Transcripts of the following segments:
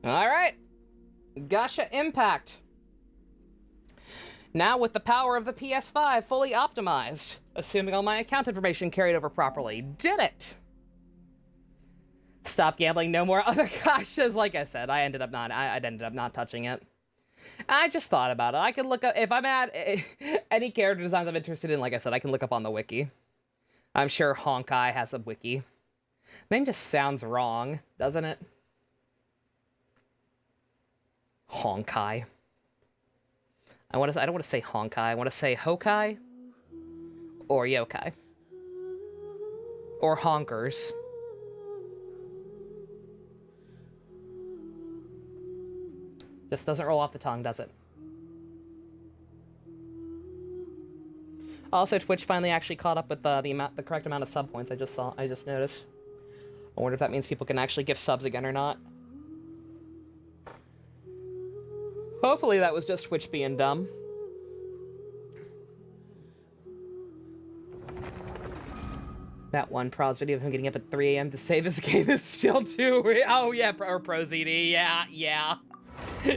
Alright. Gacha Impact. Now with the power of the PS5 fully optimized, assuming all my account information carried over properly. Did it! Stop gambling, no more other gachas. Like I said, I ended up not touching it. I just thought about it. I could look up, if I'm at any character designs I'm interested in, like I said, I can look up on the wiki. I'm sure Honkai has a wiki. Name just sounds wrong, doesn't it? Honkai. I don't want to say Honkai. I want to say Hokai or Yokai or Honkers. Just doesn't roll off the tongue, does it? Also, Twitch finally actually caught up with the correct amount of sub points. I just noticed. I wonder if that means people can actually give subs again or not. Hopefully that was just Twitch being dumb. That one Pro's video of him getting up at 3 a.m. to save his game is still too... Oh, yeah, or ProZD. Yeah.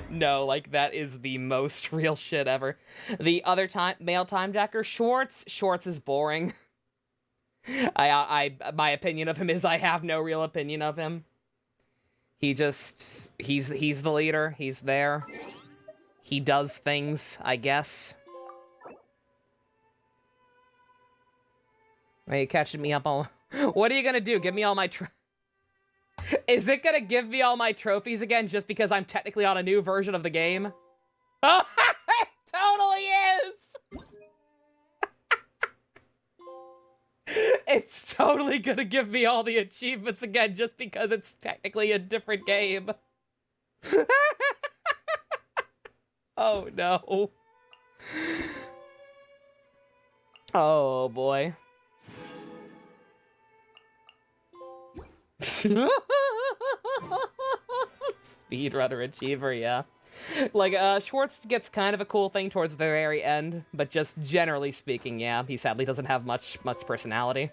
No, like, that is the most real shit ever. The other male timejacker, Schwartz is boring. My opinion of him is I have no real opinion of him. He's the leader. He's there. He does things, I guess. Are you catching me up on... What are you gonna do? Give me all my... Is it gonna give me all my trophies again just because I'm technically on a new version of the game? Oh, it totally is! It's totally gonna give me all the achievements again just because it's technically a different game. Oh, no. Oh, boy. Speedrunner achiever, yeah. Like, Schwartz gets kind of a cool thing towards the very end, but just generally speaking, yeah, he sadly doesn't have much personality.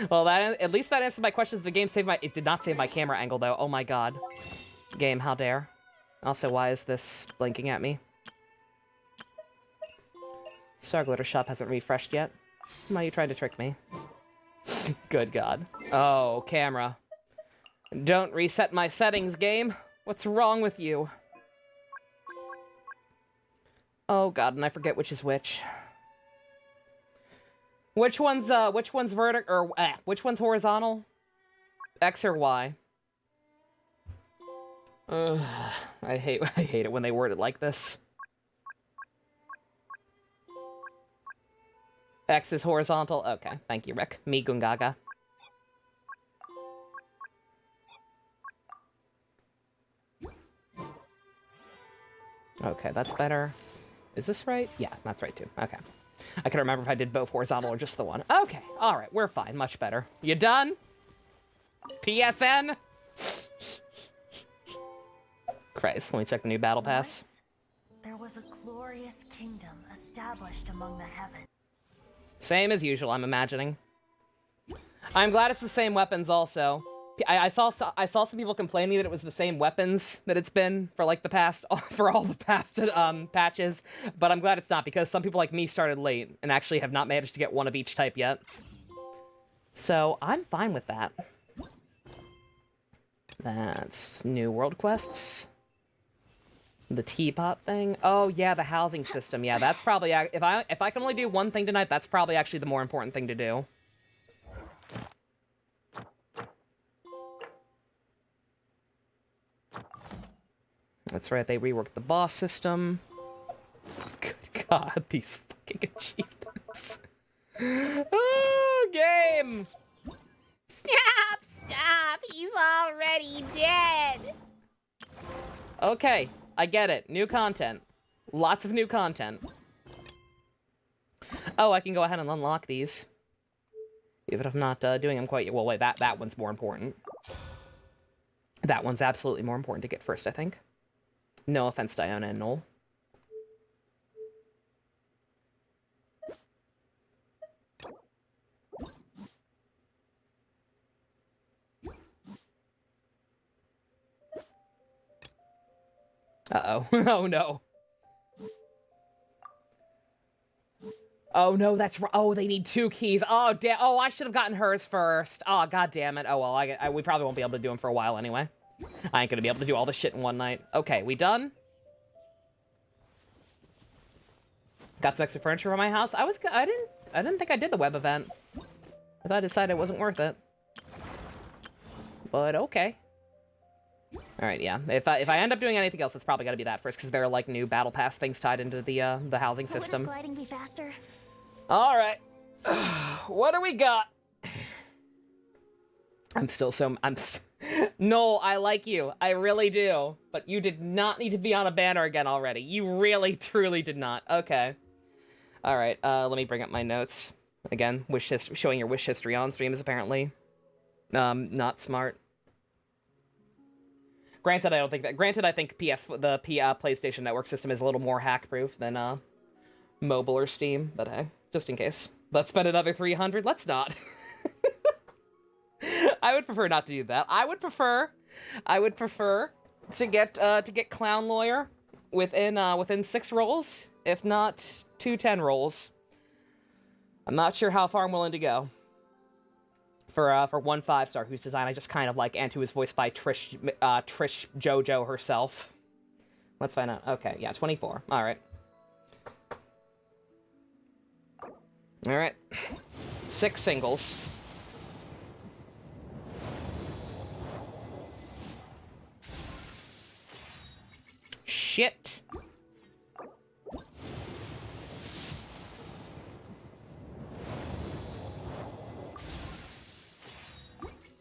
Well, at least that answers my questions. The game saved it did not save my camera angle, though. Oh my god. Game, how dare. Also, why is this blinking at me? Star Glitter Shop hasn't refreshed yet. Why are you trying to trick me? Good god. Oh, camera. Don't reset my settings, game. What's wrong with you? Oh god, and I forget which is which. Which one's vertical, or which one's horizontal? X or Y? I hate it when they word it like this. X is horizontal. Okay, thank you, Rick. Me Gungaga. Okay, that's better. Is this right? Yeah, that's right too. Okay. I couldn't remember if I did both horizontal or just the one. Okay, alright, we're fine. Much better. You done? PSN? Christ, let me check the new battle pass. There was a glorious kingdom established among the heavens. Same as usual, I'm imagining. I'm glad it's the same weapons also. I saw some people complaining that it was the same weapons that it's been for like for all the past patches, but I'm glad it's not because some people like me started late and actually have not managed to get one of each type yet. So I'm fine with that. That's new world quests. The teapot thing. Oh yeah, the housing system. Yeah, that's probably if I can only do one thing tonight, that's probably actually the more important thing to do. That's right, they reworked the boss system. Good god, these fucking achievements. Oh, game! Stop! He's already dead! Okay, I get it. New content. Lots of new content. Oh, I can go ahead and unlock these. Even if I'm not doing them quite yet. Well, wait, that one's more important. That one's absolutely more important to get first, I think. No offense, Diona and Noel. Uh-oh. Oh, no. Oh, no, that's right. Oh, they need 2 keys. Oh, damn. Oh, I should have gotten hers first. Oh, god damn it. Oh, well, we probably won't be able to do them for a while anyway. I ain't gonna be able to do all this shit in one night. Okay, we done? Got some extra furniture for my house. I didn't think I did the web event. I thought I decided it wasn't worth it. But okay. Alright, yeah. If I end up doing anything else, it's probably gotta be that first, because there are, like, new battle pass things tied into the housing system. Wouldn't gliding be faster? Alright. What do we got? Noel, I like you. I really do. But you did not need to be on a banner again already. You really, truly did not. Okay. Alright, let me bring up my notes. Again, showing your wish history on stream is apparently not smart. Granted, I think the PlayStation Network system is a little more hack-proof than mobile or Steam, but hey, just in case. Let's spend another 300. Let's not. I would prefer not to do that. I would prefer to get Clown Lawyer within 6 rolls, if not 2 10 rolls. I'm not sure how far I'm willing to go. For one 5-star whose design I just kind of like, and who is voiced by Trish JoJo herself. Let's find out. Okay, yeah, 24. All right. All right. 6 singles. Shit.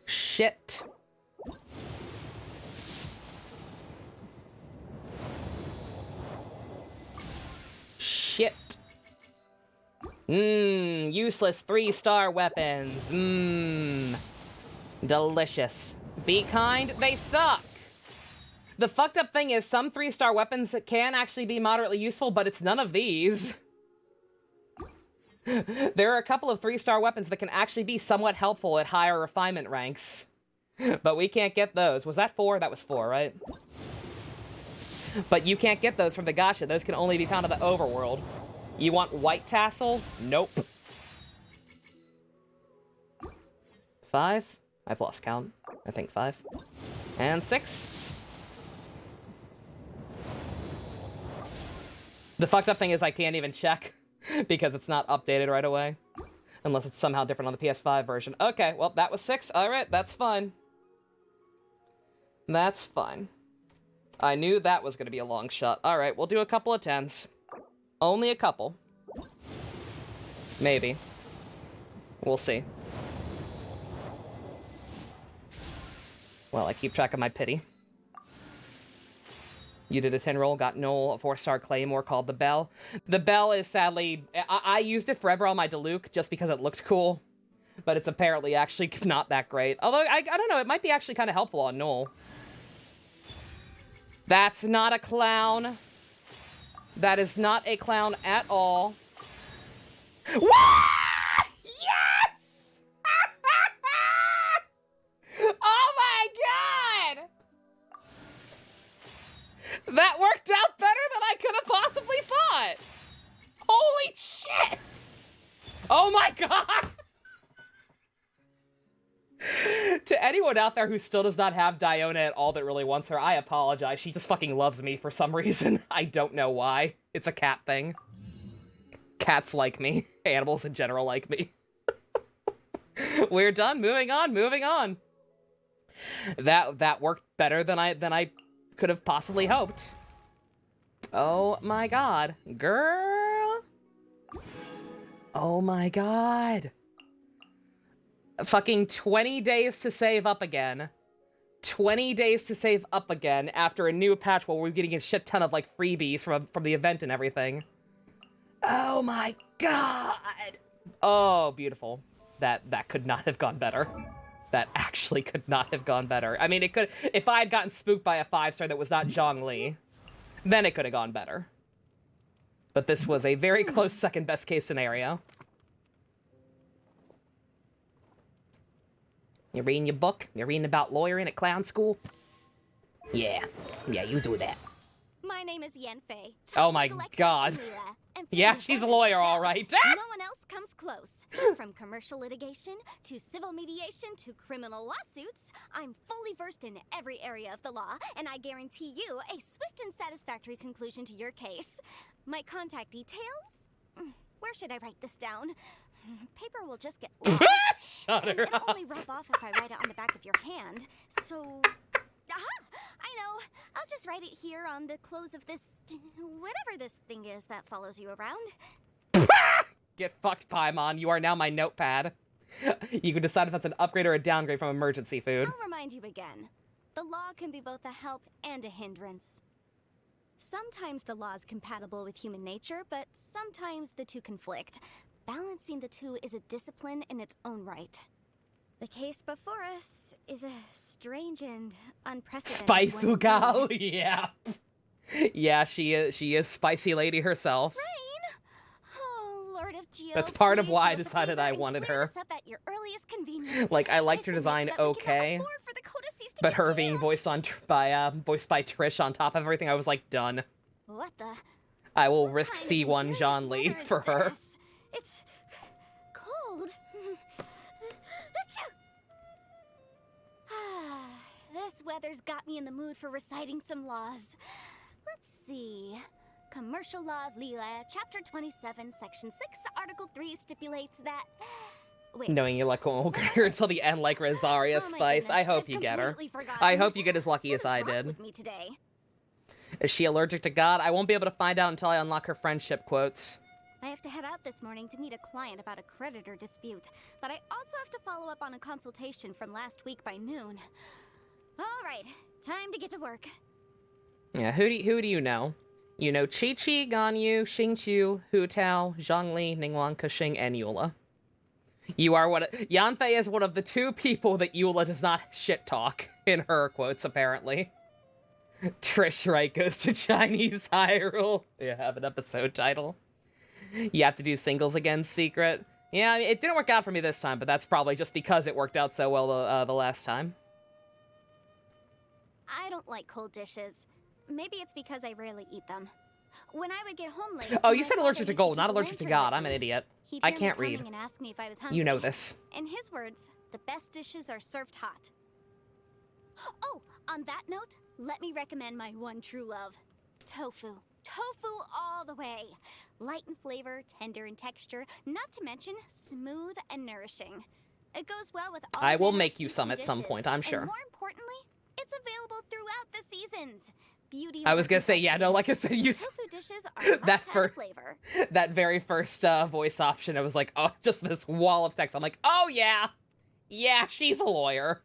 Shit. Shit. Useless 3-star weapons. Delicious. Be kind, they suck. The fucked up thing is some 3-star weapons can actually be moderately useful, but it's none of these. There are a couple of 3-star weapons that can actually be somewhat helpful at higher refinement ranks. But we can't get those. Was that 4? That was 4, right? But you can't get those from the gacha. Those can only be found in the overworld. You want white tassel? Nope. 5? I've lost count. I think 5. And 6. The fucked up thing is I can't even check because it's not updated right away. Unless it's somehow different on the PS5 version. Okay, well, that was 6. Alright, that's fine. That's fine. I knew that was going to be a long shot. Alright, we'll do a couple of 10s. Only a couple. Maybe. We'll see. Well, I keep track of my pity. You did a 10 roll, got Noel a 4-star Claymore called the Bell. The Bell is sadly... I used it forever on my Diluc just because it looked cool. But it's apparently actually not that great. Although, I don't know, it might be actually kind of helpful on Noel. That's not a clown. That is not a clown at all. What? Yes! Oh my god! That worked out better than I could have possibly thought! Holy shit! Oh my god! To anyone out there who still does not have Diona at all that really wants her, I apologize. She just fucking loves me for some reason. I don't know why. It's a cat thing. Cats like me. Animals in general like me. We're done. Moving on. Moving on. That worked better than I could have possibly hoped. Oh my god. Girl. Oh my god. Fucking 20 days to save up again. 20 days to save up again after a new patch where we're getting a shit ton of, like, freebies from the event and everything. Oh my god! Oh, beautiful. That could not have gone better. That actually could not have gone better. I mean, it could... If I had gotten spooked by a 5-star that was not Zhongli, then it could have gone better. But this was a very close second best case scenario. You're reading your book? You're reading about lawyering at clown school? Yeah. Yeah, you do that. My name is Yanfei. Oh my god. Yeah, she's a lawyer, all right. No one else comes close. From commercial litigation to civil mediation to criminal lawsuits, I'm fully versed in every area of the law, and I guarantee you a swift and satisfactory conclusion to your case. My contact details? Where should I write this down? Paper will just get lost. Shut And her it'll up. only rub off if I write it on the back of your hand. So, aha! I know. I'll just write it here on the close of this, whatever this thing is that follows you around. Get fucked, Paimon. You are now my notepad. You can decide if that's an upgrade or a downgrade from emergency food. I'll remind you again. The law can be both a help and a hindrance. Sometimes the law is compatible with human nature, but sometimes the two conflict. Balancing the two is a discipline in its own right. The case before us is a strange and unprecedented Spice one indeed. Ugal, yeah. Yeah, she is Spicy Lady herself. Rain? Oh, Lord of Geo, That's part of please why do I us a decided favor I and wanted clear her. this up at your earliest convenience. Like, I liked I her submit design that we cannot okay, afford for the codices to but get her being tailed. voiced by Trish on top of everything, I was like, done. What the? I will What risk kind of C1 luxurious Jean Lee weather is for her. this? It's cold. Achoo! This weather's got me in the mood for reciting some laws. Let's see. Commercial Law of Lila, Chapter 27, Section 6, Article 3 stipulates that... Wait. Knowing your luck won't get her until the end like Rosaria Oh my Spice. I goodness, hope I've you get her. completely forgotten. I hope you get as lucky What as is I wrong did. with me today? Is she allergic to God? I won't be able to find out until I unlock her friendship quotes. I have to head out this morning to meet a client about a creditor dispute, but I also have to follow up on a consultation from last week by noon. All right, time to get to work. Yeah, who do you know? You know Chi-Chi, Ganyu, Xingqiu, Hu Tao, Zhongli, Ningguang, Kuxing, and Eula. You are Yanfei is one of the two people that Eula does not shit talk in her quotes, apparently. Trish Wright goes to Chinese Hyrule. Yeah, have an episode title. You have to do singles again, secret. Yeah, I mean, it didn't work out for me this time, but that's probably just because it worked out so well the last time. I don't like cold dishes. Maybe it's because I rarely eat them. When I would get home late... Oh, you my said father allergic to used gold, keep not a allergic to lantern God. with I'm an me. idiot. He'd I hear me can't coming read. and ask me if I was hungry. You know this. In his words, the best dishes are served hot. Oh, on that note, let me recommend my one true love. Tofu. Tofu all the way. Light in flavor, tender in texture, not to mention smooth and nourishing. It goes well with all I will manner of make you soups some and at some dishes, point, I'm and sure. more importantly, it's available throughout the seasons. Beauty I over was gonna say, yeah, no, like I said, you tofu dishes are my that kind of flavor. that very first voice option, I was like, oh, just this wall of text. I'm like, oh yeah, yeah, she's a lawyer.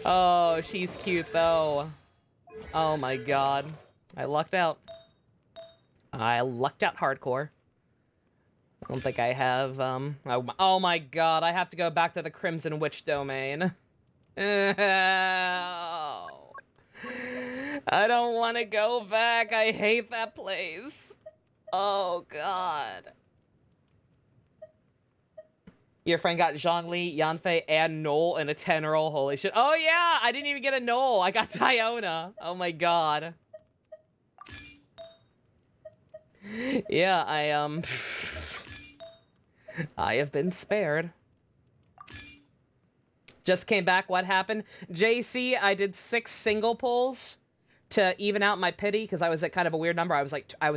Oh, she's cute though. Oh my god, I lucked out. I lucked out hardcore. I don't think I have. Oh my god, I have to go back to the Crimson Witch domain. I don't want to go back. I hate that place. Oh, God. Your friend got Zhongli, Yanfei, and Noel in a 10 roll. Holy shit. Oh, yeah. I didn't even get a Noel. I got Diona. Oh, my God. Yeah, I have been spared. Just came back. What happened? JC, I did 6 single pulls to even out my pity because I was at kind of a weird number. I was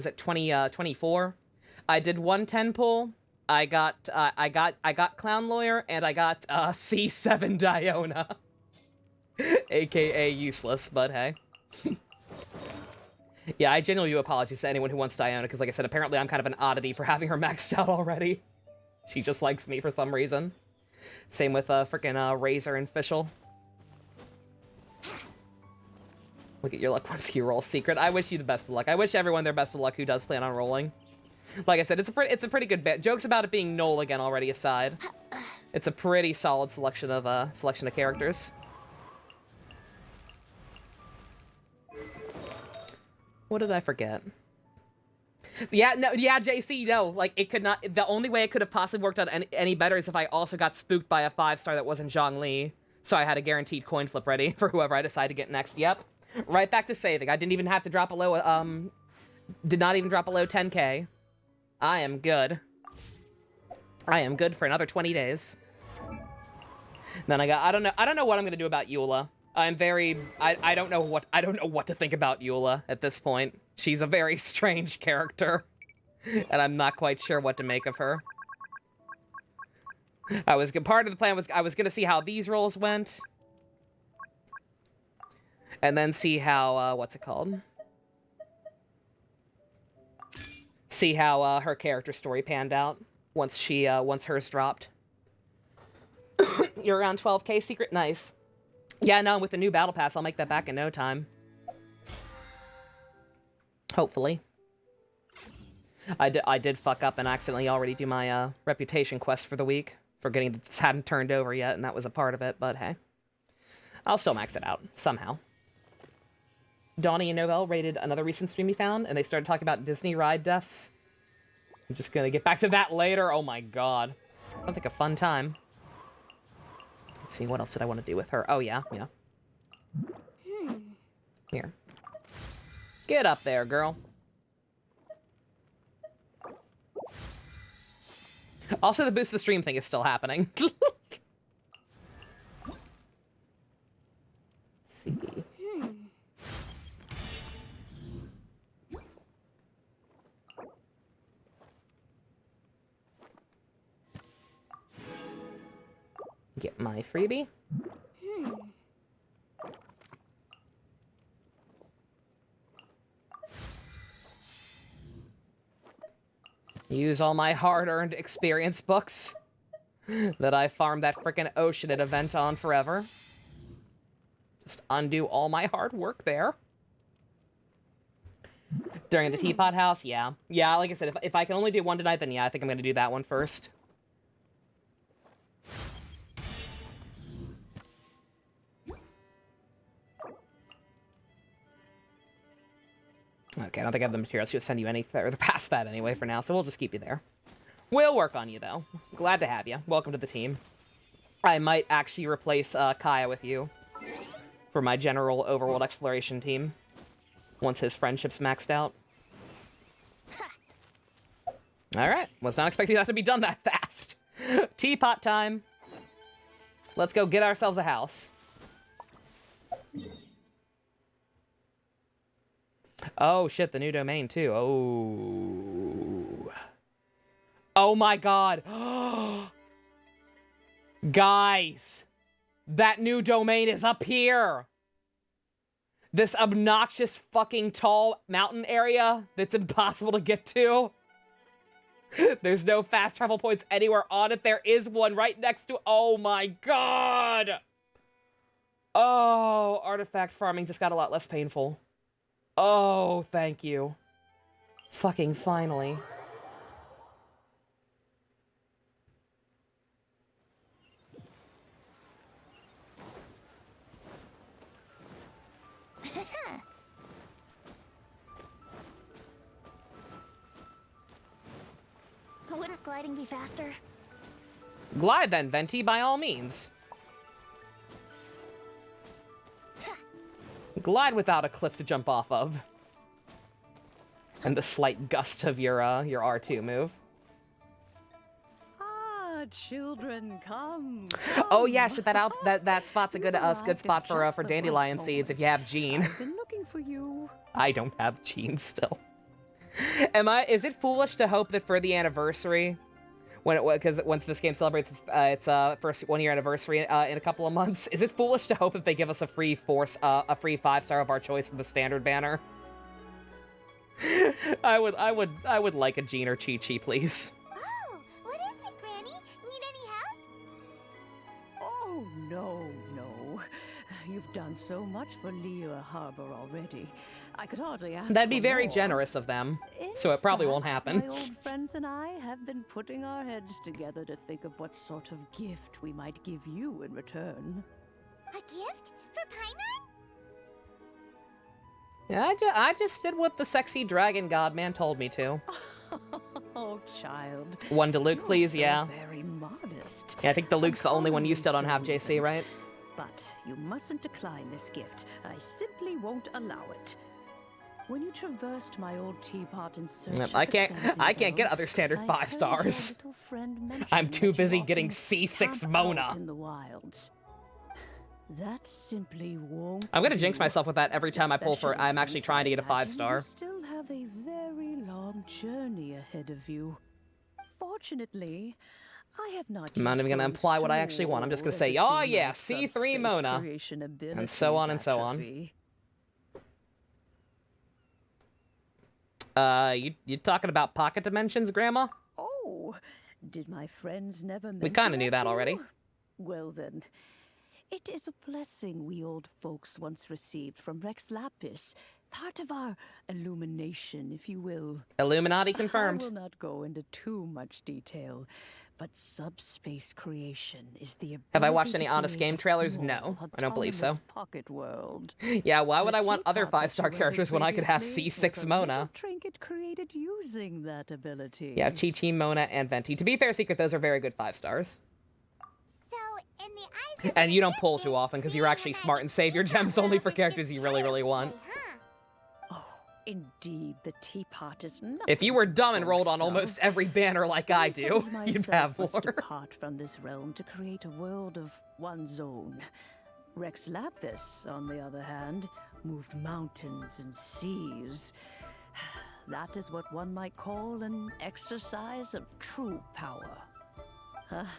at 24. I did 1 10 pull. I got Clown Lawyer and I got C7 Diona. AKA useless, but hey. Yeah, I genuinely do apologies to anyone who wants Diona because like I said, apparently I'm kind of an oddity for having her maxed out already. She just likes me for some reason. Same with frickin' Razor and Fischl. Look at your luck once you roll secret. I wish you the best of luck. I wish everyone their best of luck who does plan on rolling. Like I said, it's a pretty good bit. Jokes about it being Noel again already aside. It's a pretty solid selection of characters. What did I forget? Yeah, no, yeah, JC, no. Like, it could not... The only way it could have possibly worked out any better is if I also got spooked by a 5-star that wasn't Zhongli. So I had a guaranteed coin flip ready for whoever I decide to get next. Yep. Right back to saving. I didn't even have to drop below, did not even drop below 10k. I am good. I am good for another 20 days. Then I don't know what I'm gonna do about Eula. I don't know what to think about Eula at this point. She's a very strange character, and I'm not quite sure what to make of her. Part of the plan was I was gonna see how these rolls went, and then see how what's it called? See how her character story panned out once hers dropped. You're around 12k secret, nice. Yeah, no, with the new battle pass, I'll make that back in no time. Hopefully. I did fuck up and accidentally already do my reputation quest for the week for getting this hadn't turned over yet, and that was a part of it. But hey, I'll still max it out somehow. Donnie and Novell rated another recent stream we found, and they started talking about Disney ride deaths. I'm just gonna get back to that later. Oh my god, sounds like a fun time. Let's see, what else did I want to do with her? Oh, yeah. Here. Get up there, girl. Also, the boost the stream thing is still happening. Let's see. Get my freebie. Use all my hard-earned experience books that I farmed that frickin' Oceanid event on forever. Just undo all my hard work there. During the Teapot House, yeah. Yeah, like I said, if I can only do one tonight, then yeah, I think I'm gonna do that one first. Okay, I don't think I have the materials to send you any further past that anyway for now, so we'll just keep you there. We'll work on you, though. Glad to have you. Welcome to the team. I might actually replace Kaya with you for my general overworld exploration team once his friendship's maxed out. Alright, was not expecting that to be done that fast. Teapot time. Let's go get ourselves a house. Oh, shit, the new domain, too. Oh. Oh, my God. Guys. That new domain is up here. This obnoxious fucking tall mountain area that's impossible to get to. There's no fast travel points anywhere on it. There is one right next to... Oh, my God. Oh, artifact farming just got a lot less painful. Oh, thank you. Fucking finally. Wouldn't gliding be faster? Glide then, Venti, by all means. Glide without a cliff to jump off of. And the slight gust of your R2 move. Ah, children, come. Oh yeah, shit, that spot's a good spot for dandelion seeds if you have Gene. I've been looking for you. I don't have Gene still. Is it foolish to hope that for the anniversary, because once this game celebrates its first 1-year anniversary in a couple of months, is it foolish to hope that they give us a free 5-star of our choice from the standard banner? I would like a Gene or Chi-Chi, please. Oh, what is it, Granny? Need any help? Oh, no. You've done so much for Liyue Harbor already. I could hardly ask That'd be for very more. generous of them, In so it probably won't fact, happen. My old friends and I have been putting our heads together to think of what sort of gift we might give you in return. A gift? For Paimon? Yeah, I just did what the sexy dragon god man told me to. Oh, child. One to Luke, You're please, so yeah. very modest. Yeah, I think the Luke's the only one you still don't have, JC, right? But you mustn't decline this gift. I simply won't allow it. When you traversed my old teapot in search of I the can't cleansing get bell, other standard I 5 heard stars. your little friend mention I'm too that you busy often getting C6 camp Mona. out in the wilds. That simply won't I'm gonna do. jinx myself with that every time I pull for. I'm actually Especially trying to since get a I 5 imagine star. you still have a very long journey ahead of you. Fortunately, I have not. I'm not yet even gonna grown imply what I actually want. I'm just gonna so say, as to oh see yeah, my C3 subspace Mona. creation And so on and abilities so on. atrophy. You talking about pocket dimensions, Grandma? Oh, did my friends never mention We kinda knew that to you? already. Well then, it is a blessing we old folks once received from Rex Lapis. Part of our illumination, if you will. Illuminati I confirmed. will not go into too much detail, but subspace creation is the ability Have I watched any to Honest create Game a trailers? small, No, I don't believe so. autonomous pocket world. Yeah, why would The I want other teapot 5 star that you characters when I could have previously C6 was a Mona? little trinket created using that ability. Yeah, Chi-Chi, Mona, and Venti. To be fair, Secret, those are very good 5 stars. So, in the eyes of And an you don't pull too Adeptus, often because you're being actually a smart and magic save your teapot gems only world for is characters just you really, really child's want. play, huh? Oh, indeed, the teapot is nothing. If you were to dumb and rolled boast on of. almost every banner like I One such do, as you'd myself have must more. depart from this realm to create a world of one's own. Rex Lapis, on the other hand, moved mountains and seas. That is what one might call an exercise of true power.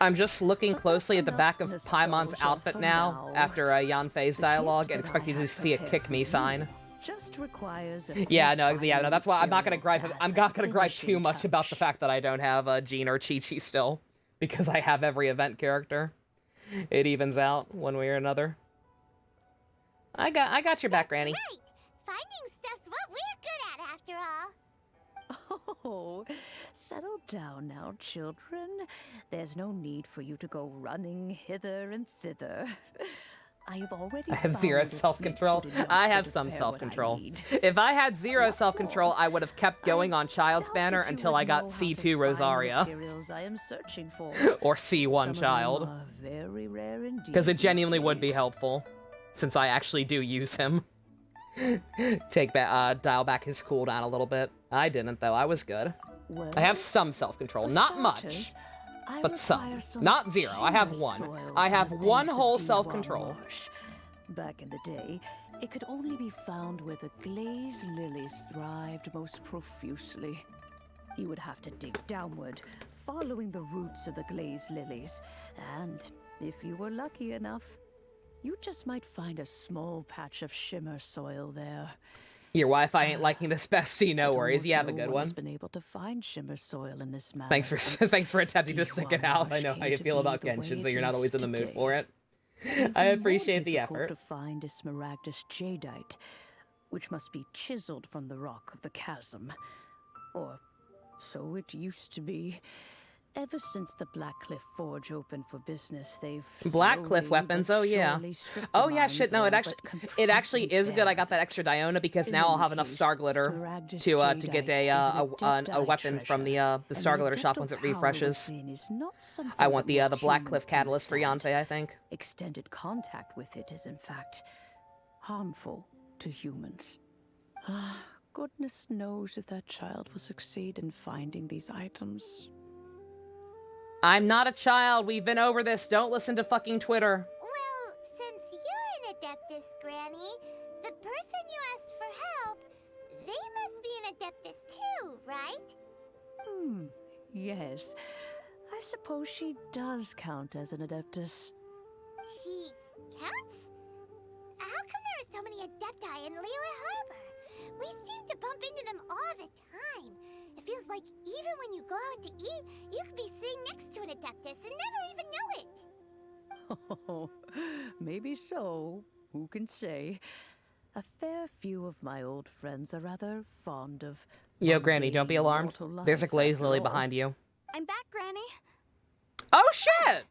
I'm just looking But closely at that's the back of enough Paimon's nostalgia outfit for now, now. after Yanfei's The dialogue, gift and that expecting I to have see a prepared kick for me you sign. Just requires a Yeah, few no, yeah, no, fine that's why I'm not gonna materials gripe. to I'm add not that gonna gripe too finishing much about the touch. fact that I don't have Jean or Chi-Chi still, because I have every event character. It evens out one way or another. I got your back, Granny. Right! Finding stuff's what we're good at, after all. Oh, settle down now, children. There's no need for you to go running hither and thither. I have already I have found zero a self-control. fleet-footed I youngster have to some prepare what I self-control. need. If I had zero What's self-control, more, I would have kept going on Child's Doubt Banner that you until would I got know how to C2 find the Rosaria. materials I am searching for. Or C1 Some of them Child. are very rare indeed Because it these genuinely would be days. helpful, since I actually do use him. Dial back his cooldown a little bit. I didn't, though. I was good. Well, I have some self-control. for Not much, starters, I but require some. Not zero. I have shimmer one. soil I from have the one banks of whole Diwan self-control. Marsh. Back in the day, it could only be found where the glazed lilies thrived most profusely. You would have to dig downward, following the roots of the glazed lilies, and if you were lucky enough, you just might find a small patch of shimmer soil there. Your Wi-Fi ain't liking this, bestie. No But worries. almost You have a no good one has one. been able to find shimmer soil in this manner. Thanks for since thanks for attempting to stick it Diwan out. I Marsh know how came you to feel be about the way Genshin, so it you're not is always in the mood today. for it. Even I more appreciate the difficult effort. to find is Smaragdus jadeite, which must be chiseled from the rock of the chasm. Or so it used to be. Ever since the Blackcliff Forge opened for business, they've Blackcliff slowly weapons, but oh yeah. surely stripped Oh the yeah, mines shit, no, of it all but actually completely is good. I bare got that extra Diona because In now I'll any have enough case, star glitter Smaragdus to get jadeite is an a weapon adeptite from the treasure, star and glitter shop adeptal once it power refreshes. within is not something I want that the most Blackcliff humans can catalyst for withstand. Yanfei, I think. Extended contact with it is, in fact, harmful to humans. Goodness knows if that child will succeed in finding these items. I'm not a child. We've been over this. Don't listen to fucking Twitter. Well, since you're an Adeptus, Granny, the person you asked for help, they must be an Adeptus too, right? Yes. I suppose she does count as an Adeptus. She counts? How come there are so many Adepti in Liyue Harbor? We seem to bump into them all the time. It feels like even when you go out to eat, you could be sitting next to an Adeptus and never even know it. Oh, maybe so. Who can say? A fair few of my old friends are rather fond of. Yo, Granny, don't be mundane alarmed. mortal There's a life, glaze after lily all. behind you. I'm back, Granny. Oh shit!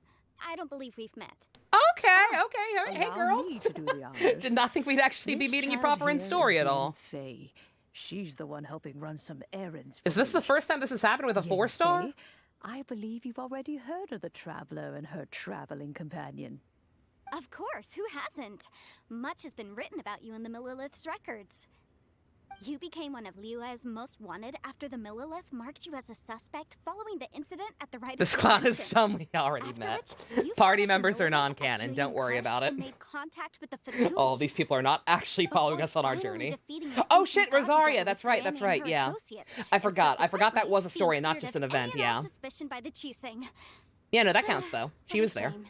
I don't believe we've met. Okay. Hey, Allow girl. me to do the honors. Did not think we'd actually be This meeting you child proper in here story is at all. Yanfei. She's the one helping run some errands. Is for this the me. first time this has happened with a 4-star? Yanfei, I believe you've already heard of the traveler and her traveling companion. Of course, who hasn't? Much has been written about you in the Millilith's records. You became one of Liyue's most wanted after the Millilith marked you as a suspect following the incident at the Rite of This clown is Ascension. dumb. We already After met. which, you Party followed the members are Millilith non-canon. at Don't worry Julian about Karst it. and made contact with the Fatui. Oh, these people are not actually following Before us on our finally journey. defeating the Oh ancient shit, gods Rosaria. together That's with right. That's Granny and right. her Yeah. associates. I And forgot. I forgot that was a subsequently, story, he not cleared just of an event. any and all Yeah. suspicion by the Chising. Yeah, no, that counts though. She What a was there. shame.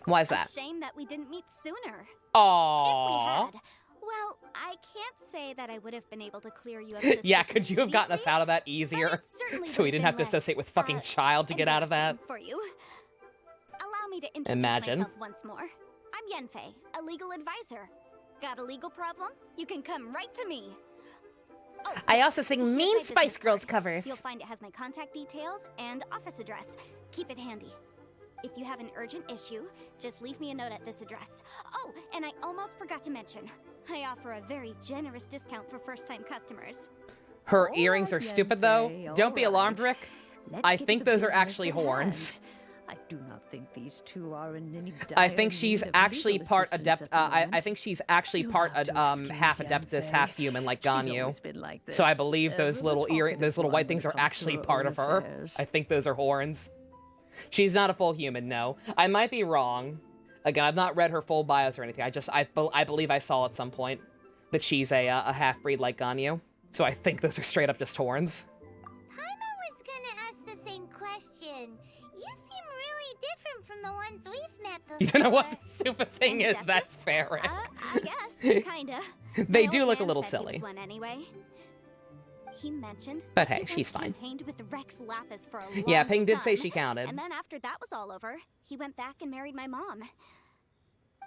Why is A that? shame that we didn't meet sooner. Aww. If we had, well, I can't say that I would have been able to clear you of suspicion. Yeah, could you have gotten us immediately, out of that but easier? it certainly So we would didn't have have to been associate less, with fucking Child to get out of that? embarrassing for you. Allow me to introduce Imagine. myself once more. I'm Yenfei, a legal advisor. Got a legal problem? You can come right to me. Oh, I yes, also sing here's mean my Spice business Girls card. covers. You'll find it has my contact details and office address. Keep it handy. If you have an urgent issue, just leave me a note at this address. Oh, and I almost forgot to mention, I offer a very generous discount for first-time customers. Her All earrings right, are stupid though. Yenfei, Don't be all alarmed, right. Rick. Let's I get to think the those are business actually at horns. hand. I do not think these two are in any I dire think she's need of actually legal part assistance adept. at the I moment. think she's actually You'll part have to half excuse adeptus, Yenfei. half human, like She's Ganyu. always been like So I this, believe those the little talkative those little one white when things it are comes to actually her part own of her. affairs. I think those are horns. She's not a full human, no. I might be wrong. Again, I've not read her full bios or anything. I believe I saw at some point that she's a half-breed like Ganyu. So I think those are straight up just horns. Paimon was gonna ask the same question. You seem really different from the ones we've met before. You don't know what the stupid thing is. Adeptus? That's fair, Rick. I guess, kinda. They My do old look a man little said he silly. was one anyway. He mentioned But that hey, he she's once fine. campaigned with Rex Lapis for a long Yeah, Ping did say time, she counted. And then after that was all over, he went back and married my mom.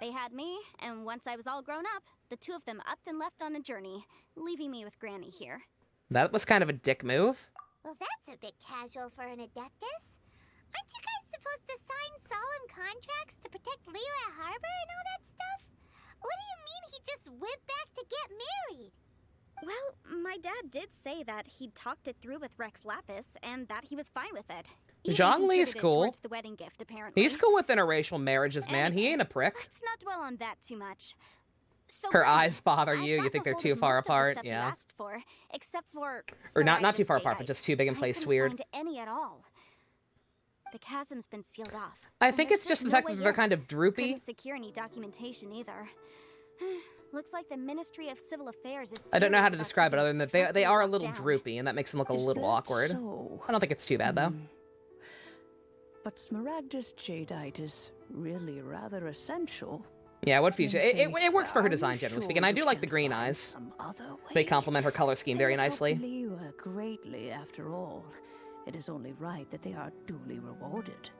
They had me, and once I was all grown up, the two of them upped and left on a journey, leaving me with Granny here. That was kind of a dick move. Well, that's a bit casual for an Adeptus. Aren't you guys supposed to sign solemn contracts to protect Liyue Harbor and all that stuff? What do you mean he just went back to get married? Well, my dad did say that he'd talked it through with Rex Lapis, and that he was fine with it. Zhang Li's contributed cool. towards the wedding gift, apparently. He's cool with interracial marriages, man. He Anyway, ain't a prick. Let's not dwell on that too much. So Her Granny, eyes bother I've you. You gotten think a they're hold too of far most of the apart? stuff you Yeah. asked for, except for Or not too Smaragdus far apart, but jadeite. just too big in I place couldn't weird. find any at all. The chasm's been sealed off. I and think there's it's just the no fact way that they're in. kind of droopy. Couldn't secure any documentation either. Looks like the Ministry of Civil Affairs is. I don't know how serious to about describe it keeping other than that they strictly are a locked little down. droopy, and that makes them look a Is little that awkward. so? I don't think it's too bad though. But Smaragdus jadeite is really rather essential. Yeah, what fusion? It Yenfei, works for her are you design, generally sure speaking. I you do like the can't green find eyes. some other They way? complement her color scheme very They help nicely. Liyue greatly, after all. It is only right that they are duly rewarded.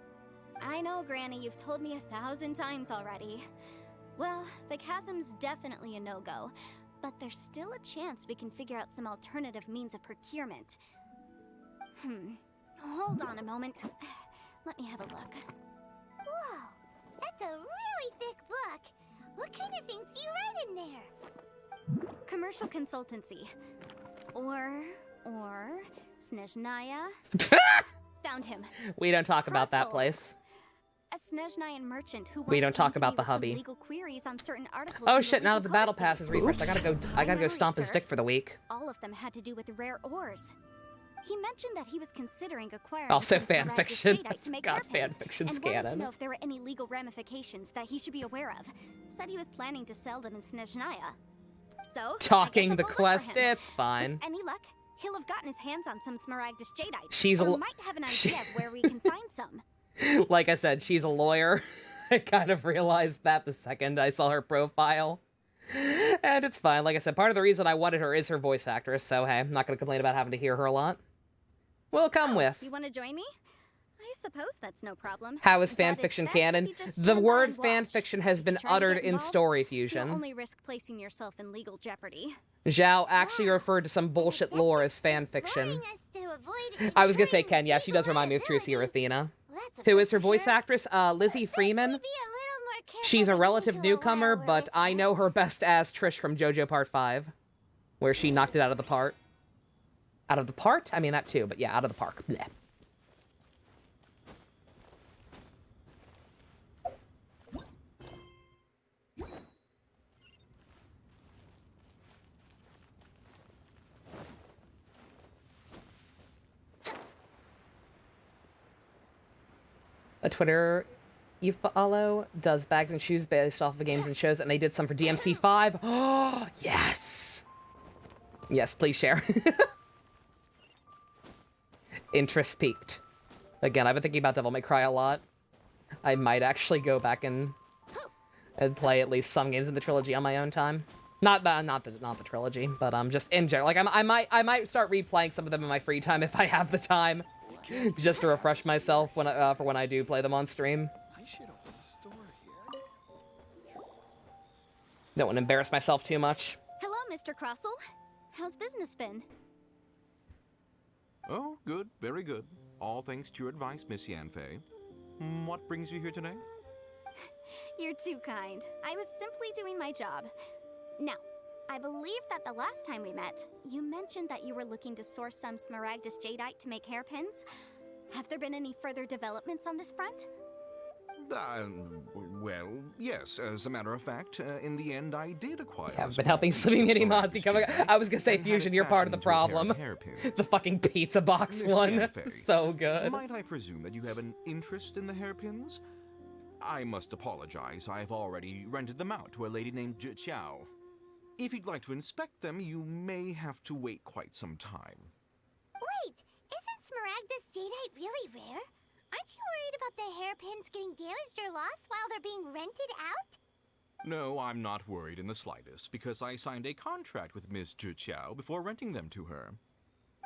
I know, Granny, you've told me 1,000 times already. Well, the chasm's definitely a no-go, but there's still a chance we can figure out some alternative means of procurement. Hold on a moment. Let me have a look. Whoa, that's a really thick book. What kind of things do you write in there? Commercial consultancy. Or Snezhnaya. Found him. We don't talk about that Hustle. place. A Snezhnayan merchant who We once don't talk came to about me the with some hubby. legal queries on certain articles Oh in the shit! Now that legal the battle code pass is states. refreshed, I gotta go Memory stomp his dick serves. for the week. All of them had to do with rare ores. He mentioned that he was considering acquiring Also some fan Smaragdus fiction. jadeite to make God, fan weapons, fiction's and wanted to canon. know if there were any legal ramifications that he should be aware of. Said he was planning to sell them in Snezhnaya. So Talking I the guess I'll go look quest, for him. it's fine. With any luck, he'll have gotten his hands on some Smaragdus jadeite. She's a or l- might have an idea of where we can find some. Like I said, she's a lawyer. I kind of realized that the second I saw her profile. And it's fine. Like I said, part of the reason I wanted her is her voice actress, so hey, I'm not going to complain about having to hear her a lot. We'll come with. You want to join me? I suppose that's no problem. How is But fan it's fiction best if canon? you just The stand by word and fan watch. fiction has If been you try to uttered get in involved, Story You'll Fusion. only risk placing yourself in legal jeopardy. Zhao actually referred to some bullshit lore as fan fiction. I was gonna say Ken, yeah, she does remind me of Trucy or Athena. Who is her voice actress? Lizzie Freeman. She's a relative newcomer, but I know her best as Trish from JoJo Part 5, where she knocked it out of the park. Out of the part? I mean, that too, but yeah, out of the park. Blech. A Twitter you follow does bags and shoes based off of games and shows, and they did some for DMC5. Oh, yes! Yes, please share. Interest peaked. Again, I've been thinking about Devil May Cry a lot. I might actually go back and play at least some games in the trilogy on my own time. Not the trilogy, but just in general. Like I might start replaying some of them in my free time if I have the time, just to refresh myself when for when I do play them on stream. I should open a store here. Don't want to embarrass myself too much. Hello, Mr. Crossell. How's business been? Oh, good, very good. All thanks to your advice, Miss Yanfei. What brings you here today? You're too kind. I was simply doing my job. Now, I believe that the last time we met, you mentioned that you were looking to source some Smaragdus Jadeite to make hairpins. Have there been any further developments on this front? Well, yes. As a matter of fact, in the end, I did acquire. Yeah, I've been helping Sleeping Mini Mods. I was gonna say Fusion, you're part of the problem. The fucking pizza box Miss one, Yanfei, so good. Might I presume that you have an interest in the hairpins? I must apologize. I've already rented them out to a lady named Chiao. If you'd like to inspect them, you may have to wait quite some time. Wait, isn't Smaragdus Jadeite really rare? Aren't you worried about the hairpins getting damaged or lost while they're being rented out? No, I'm not worried in the slightest, because I signed a contract with Miss Chiao before renting them to her.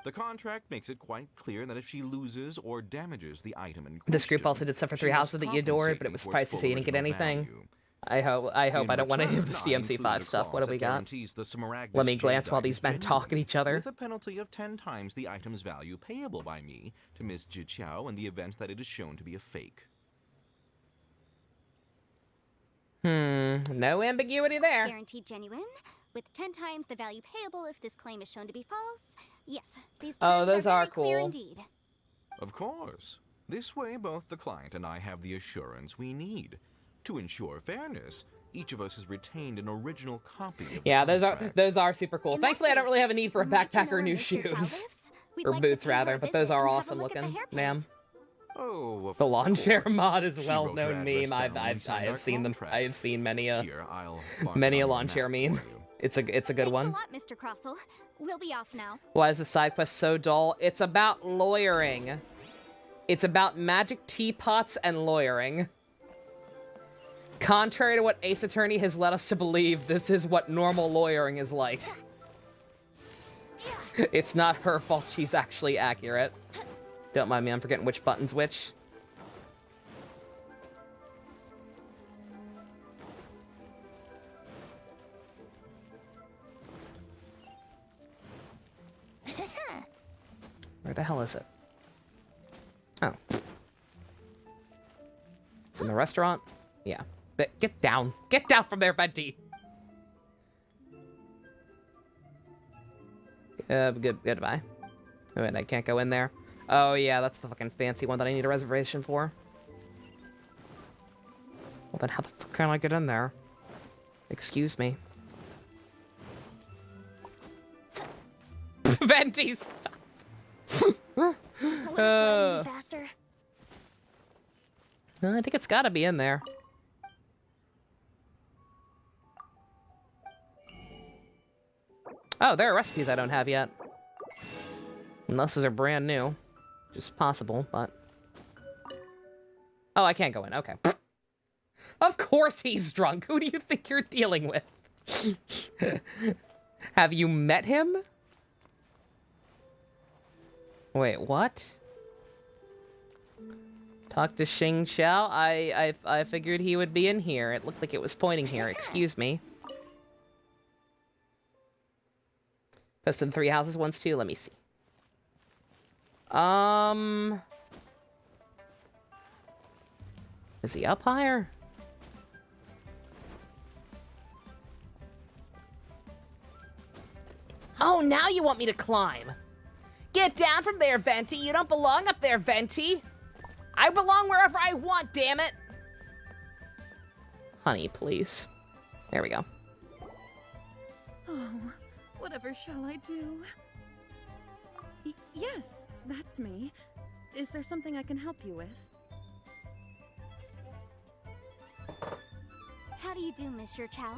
The contract makes it quite clear that if she loses or damages the item in question, This group also did stuff for Three Houses that you adored, but it was pricey, so you didn't get anything. I hope I don't want any of this DMC5 stuff. What do we got? Let me glance while these men talk at each other. With a penalty of 10 times the item's value payable by me to Miss Chiao in the event that it is shown to be a fake. No ambiguity there. Guaranteed genuine, with 10 times the value payable if this claim is shown to be false. Yes, these Oh, terms those are are very clear cool. indeed. Of course. This way, both the client and I have the assurance we need. To ensure fairness, each of us has retained an original copy of the Yeah, contract. those are super cool. In that Thankfully, I don't case, really have a need for a now that you know backpack or where new Mr. Chow shoes. lives, we'd Or like to boots, pay her rather, a but visit those are and have a awesome look at the looking, hairpins. ma'am. Oh, of The lawn chair course. mod is a She well-known wrote her meme. address down when we I signed our have seen them. contract. I have seen many a Here, I'll mark many it a on lawn the chair map meme. for you. It's a good Thanks one. a lot, Mr. Crossell. We'll be off now. Why is the side quest so dull? It's about lawyering. It's about magic teapots and lawyering. Contrary to what Ace Attorney has led us to believe, this is what normal lawyering is like. It's not her fault she's actually accurate. Don't mind me, I'm forgetting which button's which. Where the hell is it? Oh. It's in the restaurant? Yeah. But get down. Get down from there, Venti! Goodbye. Oh, wait, I can't go in there. Oh, yeah, that's the fucking fancy one that I need a reservation for. Well, then how the fuck can I get in there? Excuse me. Venti, stop! Faster. I think it's gotta be in there. Oh, there are recipes I don't have yet. Unless those are brand new. Which is possible, but... Oh, I can't go in. Okay. Of course he's drunk. Who do you think you're dealing with? Have you met him? Wait, what? Talk to Xing Xiao? I figured he would be in here. It looked like it was pointing here. Excuse me. Posted in 3 houses once too. Let me see. Is he up higher? Oh, now you want me to climb. Get down from there, Venti. You don't belong up there, Venti. I belong wherever I want, damn it. Honey, please. There we go. Oh, whatever shall I do? Yes, that's me. Is there something I can help you with? How do you do, Monsieur Chow?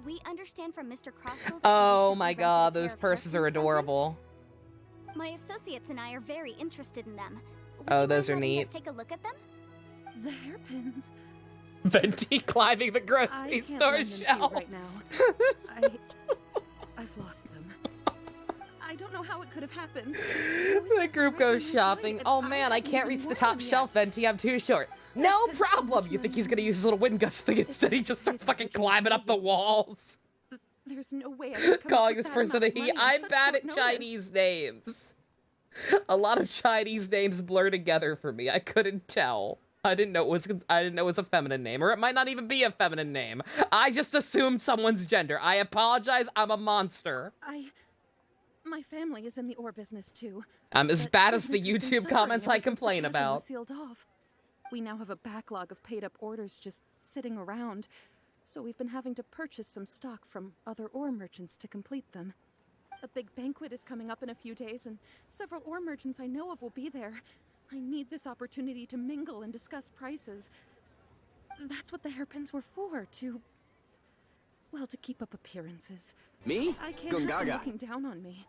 We understand from Mr. Crossell that Oh you my recently rented god, a pair those of purses are hairpins from him. adorable. My associates and I are very interested in them. Would Oh, you those mind are letting neat. us take a look at them? The hairpins. Venti climbing the I grocery can't store lend them to you shelves. right now. I've lost them. I don't know how it could have happened. The group goes shopping. Oh man, I can't reach the top shelf, Venti. I'm too short. No spent so problem. much You think money he's gonna on use his little wind gust thing instead? He just starts fucking climbing up the walls. There's no way I could come Calling up with this that person amount a of he. money on I'm such bad short at notice. Chinese names. A lot of Chinese names blur together for me. I couldn't tell. I didn't know it was a feminine name, or it might not even be a feminine name. I just assumed someone's gender. I apologize. I'm a monster. My family is in the ore business too. I'm as That bad as the business has been YouTube suffering comments ever I since the complain chasm about. was sealed off. We now have a backlog of paid-up orders just sitting around, so we've been having to purchase some stock from other ore merchants to complete them. A big banquet is coming up in a few days, and several ore merchants I know of will be there. I need this opportunity to mingle and discuss prices. That's what the hairpins were for, to keep up appearances. Me? I can't have them Gungaga. looking down on me.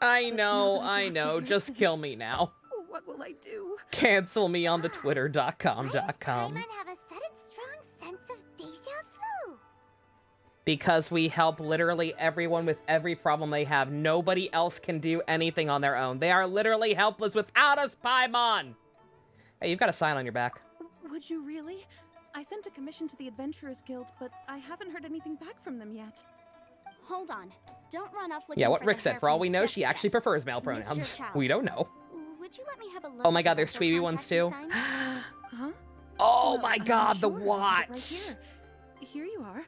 I But now know, that I've I lost the know. Just hairpins, kill me now. What will I do? Cancel me on the twitter.com.com. Why does Paimon have a sudden strong sense of deja vu? Because we help literally everyone with every problem they have. Nobody else can do anything on their own. They are literally helpless without us, Paimon! Hey, you've got a sign on your back. Would you really? I sent a commission to the Adventurers Guild, but I haven't heard anything back from them yet. Hold on. Don't run off looking Yeah, what for Rick the said. For all we hairpins know, just she actually yet. prefers male Mr. pronouns. Chow. We don't know. Would you let me have a look Oh my at god, the there's rental Tweeby ones contract you too. signed? Huh? Oh Well, my I'm god, the sure I have it watch! right here. Here you are.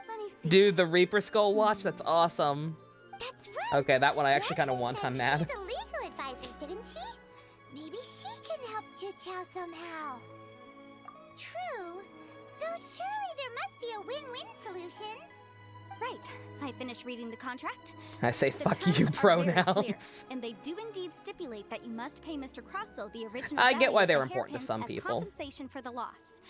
Let me see. Dude, the Reaper Skull watch? That's awesome. That's right. Okay, that one I actually kind of Yancy want. said I'm mad. She's a legal advisor, didn't she? Maybe she can help Juqiao somehow. True. Though surely there must be a win-win solution. Right. I finished reading the contract. I say The fuck terms you are very clear, pronouns. and they do indeed stipulate that you must pay Mr. Crosso the original I get value why of the they're important to hairpins some as people. compensation for the loss.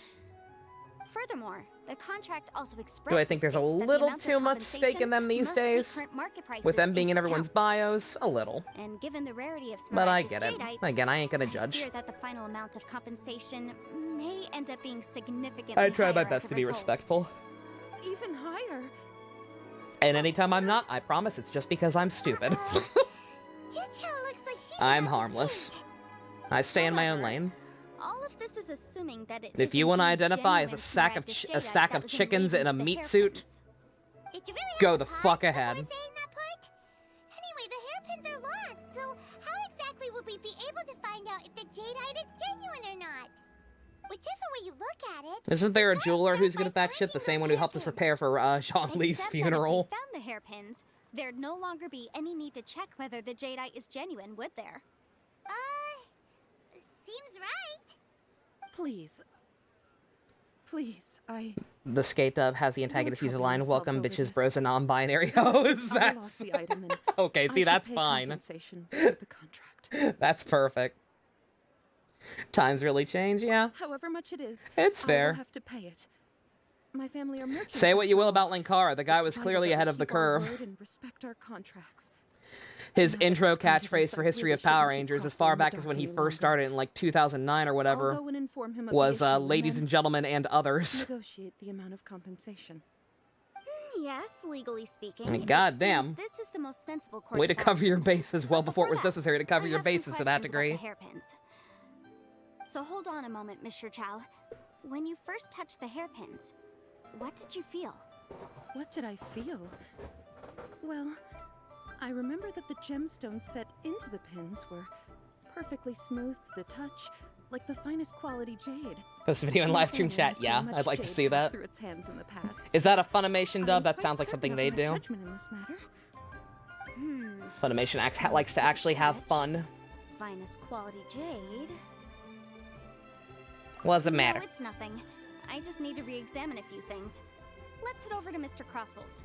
Furthermore, the contract also expresses Do I think there's a states that the little amount of too much stake in them these compensation must take days? current market prices With them being in into everyone's account. bios? A little. And given the rarity of But I Smaragdus get it. jadeite, Again, I ain't gonna I judge. fear that the final amount of compensation may end up being significantly I try my higher best as a to be result. respectful. Even higher. And anytime I'm not, I promise it's just because I'm stupid. Juqiao looks like she's I'm about to harmless. faint. I stay in my own However, lane. All of this is assuming that it If is you want to indeed identify as a genuine stack of Smaragdus a jadeite stack that of was chickens engraved in a into the meat suit, hairpins. Did you really go have the to pause fuck before ahead. saying that part? Anyway, the hairpins are lost, so how exactly would we be able to find out if the jadeite is genuine or not? Whichever way you look at it. Isn't there a gotta jeweler start who's by good at that shit? The finding same those one who helped us hairpins. prepare for Jean Lee's Except funeral. That if we found the hairpins, there'd no longer be any need to check whether the jadeite is genuine, would there? Seems right. Please. Please, The skate dub has the antagonist use a trouble line, yourselves welcome over bitches, this. bros, and non-binary hoes. I lost the item and Okay, I see, should that's pay fine. compensation for the contract. That's perfect. Times really change, yeah. However much it is, It's I fair. will have to pay it. My family are merchants. Say what you after will all. about Linkara, the guy It's was vital clearly that we ahead of the keep our curve. word and respect our contracts. His Now that intro it's come to catchphrase this, for I History really of Power shouldn't keep Rangers, as Crosshair far in the back as when dark he any first longer. started in like 2009 or I'll whatever, go and inform him of was the issue and ladies then and gentlemen and others. negotiate the amount of compensation. Yes, legally speaking. I mean, it goddamn. seems This is the most sensible course Way to of cover your action. bases well But before it was that, necessary to cover I your have some bases to that questions about degree. the hairpins. So hold on a moment, Mr. Chow. When you first touched the hairpins, what did you feel? What did I feel? Well, I remember that the gemstones set into the pins were perfectly smooth to the touch, like the finest quality jade. Post a video in My live stream family chat, has so yeah, much I'd like to jade see passed that. through its hands in the past. Is that a Funimation dub? I'm That quite sounds like certain something of they my do. judgment in this matter. Funimation likes to actually have fun. Finest quality jade. What's the matter? No, it's nothing. I just need to re-examine a few things. Let's head over to Mr. Crossel's.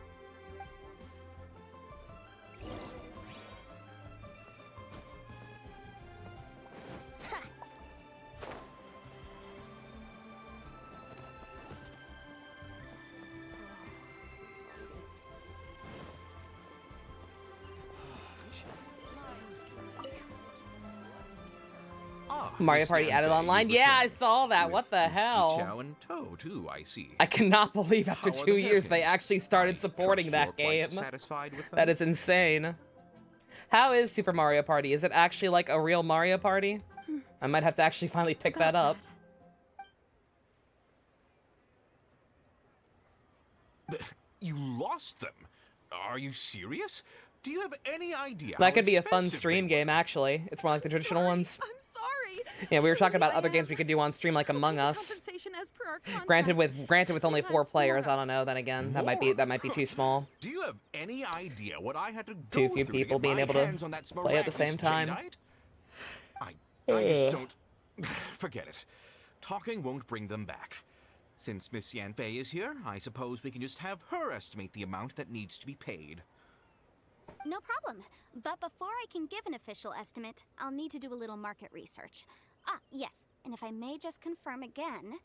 Mario Miss Party added Yanfei, online. you've Yeah, I returned. saw that. With What the Miss hell? Chiao and Toh, too, I see. I cannot believe after How are 2 the years they hairpins? actually started I supporting trust you're that quite game. satisfied with them? That is insane. How is Super Mario Party? Is it actually like a real Mario Party? I might have to actually finally pick that up. You lost them? Are you serious? Do you have any idea? That how could be a fun expensive stream they game, actually. It's more like the traditional ones. I'm sorry. Yeah, we were talking about Sorry, other I games we could do on stream, like Among Us. Compensation as per our contract. Granted with only 4 Yes, players. more. I don't know. Then again, that might be too small. Do you have any idea what I had to go Too few through people to get being my able to hands on that play at the same miraculous time. jadeite? I just don't. Forget it. Talking won't bring them back. Since Miss Yanfei is here, I suppose we can just have her estimate the amount that needs to be paid. No problem. But before I can give an official estimate, I'll need to do a little market research. Ah, yes. And if I may just confirm again,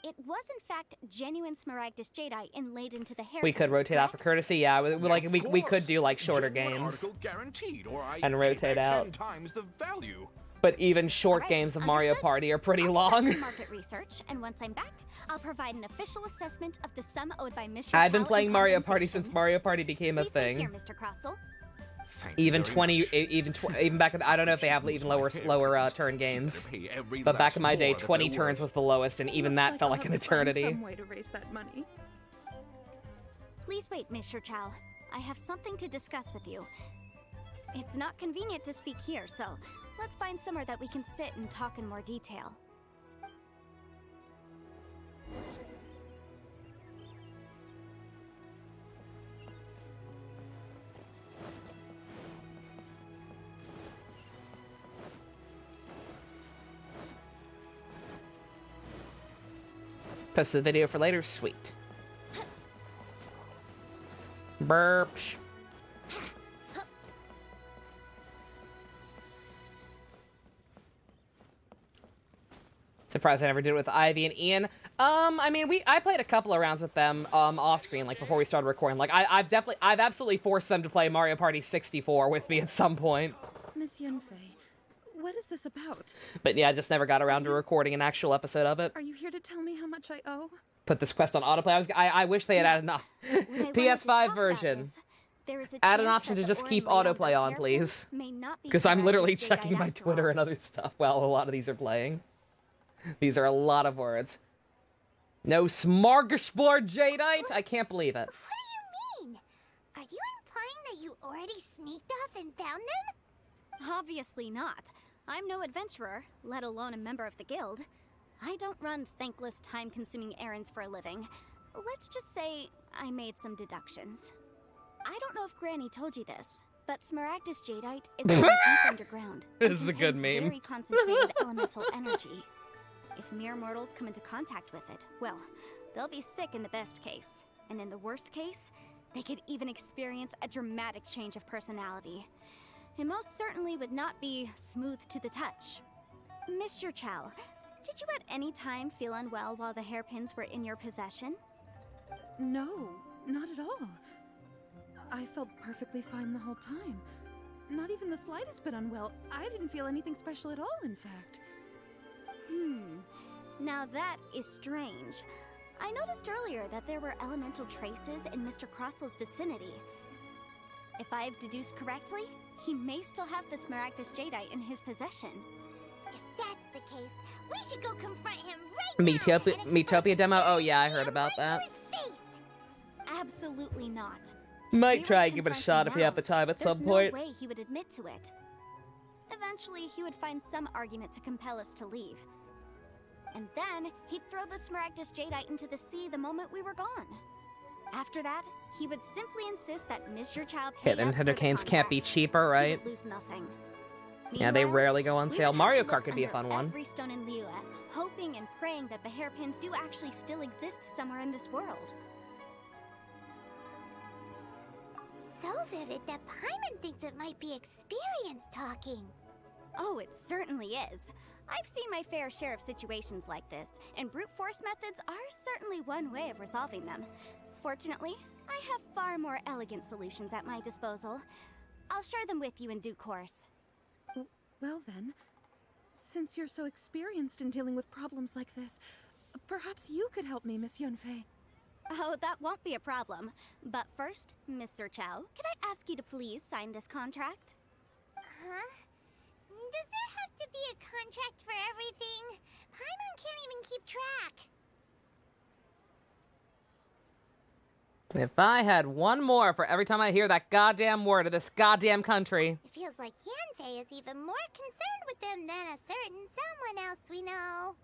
it was in fact genuine Smaragdus jadeite inlaid into the hair. We could rotate out for courtesy. Yeah, we could do like shorter Genuine games. article guaranteed, or I And pay rotate back out. 10 times the value. But even short Alright, games of Mario understood. Party are pretty I'll long. conduct some market research, and once I'm back, I'll provide an official assessment of the sum owed by Mr. I've been Chow playing in Mario Party compensation. since Mario Party became a Please wait here, thing. Mr. Crossell. Thank you Even very 20, much. even back in, I don't know if they have even lower turn games. But back in my day, 20 turns was the lowest, and even that felt like an eternity. Some way to raise that money. Please wait, Mr. Chow. I have something to discuss with you. It's not convenient to speak here, so let's find somewhere that we can sit and talk in more detail. Post the video for later. Sweet. Burp. Surprised I never did it with Ivy and Ian. I mean, I played a couple of rounds with them, off screen, like before we started recording. Like, I've absolutely forced them to play Mario Party 64 with me at some point. Miss Yanfei, what is this about? But yeah, I just never got around to recording an actual episode of it. Are you here to tell me how much I owe? Put this quest on autoplay. I wish they had added What I wanted to PS5 talk about version. is, there is a Add an chance option that to the just keep ore laid autoplay those on, hairpins please. may not be Because I'm literally Smaragdus checking jadeite my after Twitter all. and other stuff while a lot of these are playing. These are a lot of words. No smorgasbord jadeite? I can't believe it. What do you mean? Are you implying that you already sneaked off and found them? Obviously not. I'm no adventurer, let alone a member of the guild. I don't run thankless, time-consuming errands for a living. Let's just say I made some deductions. I don't know if Granny told you this, but Smaragdus jadeite is from deep underground. This and is a good contains meme. Very concentrated elemental energy. If mere mortals come into contact with it, well, they'll be sick in the best case. And in the worst case, they could even experience a dramatic change of personality. It most certainly would not be smooth to the touch. Mr. Chow, did you at any time feel unwell while the hairpins were in your possession? No, not at all. I felt perfectly fine the whole time. Not even the slightest bit unwell. I didn't feel anything special at all, in fact. Now that is strange. I noticed earlier that there were elemental traces in Mr. Crossell's vicinity. If I've deduced correctly, he may still have the Smaragdus jadeite in his possession. If that's the case, we should go confront him right now. Metopia, and expose Metopia his demo? Oh very yeah, I heard scam about right that. to his face. Absolutely not. Might We try were and give it a confronting shot if we now. have the time at There's some point. no way he would admit to it. Eventually, he would find some argument to compel us to leave. And then, he'd throw the Smaragdus jadeite into the sea the moment we were gone. After that, he would simply insist that Mr. Chow pay Yeah, the up for Nintendo the games can't be contract. cheaper, He right? would lose nothing. Yeah, they Meanwhile, rarely go on we sale. would have Mario to Kart look could be a under fun one. every stone in Liyue, hoping and praying that the hairpins do actually still exist somewhere in this world. So vivid that Paimon thinks it might be experience talking. Oh, it certainly is. I've seen my fair share of situations like this, and brute force methods are certainly one way of resolving them. Fortunately, I have far more elegant solutions at my disposal. I'll share them with you in due course. Well then, Since you're so experienced in dealing with problems like this, perhaps you could help me, Miss Yunfei. Oh, that won't be a problem. But first, Mr. Chow, could I ask you to please sign this contract? Huh? Does there have to be a contract for everything? Paimon can't even keep track. If I had one more for every time I hear that goddamn word of this goddamn country. It feels like Yanfei is even more concerned with them than a certain someone else we know.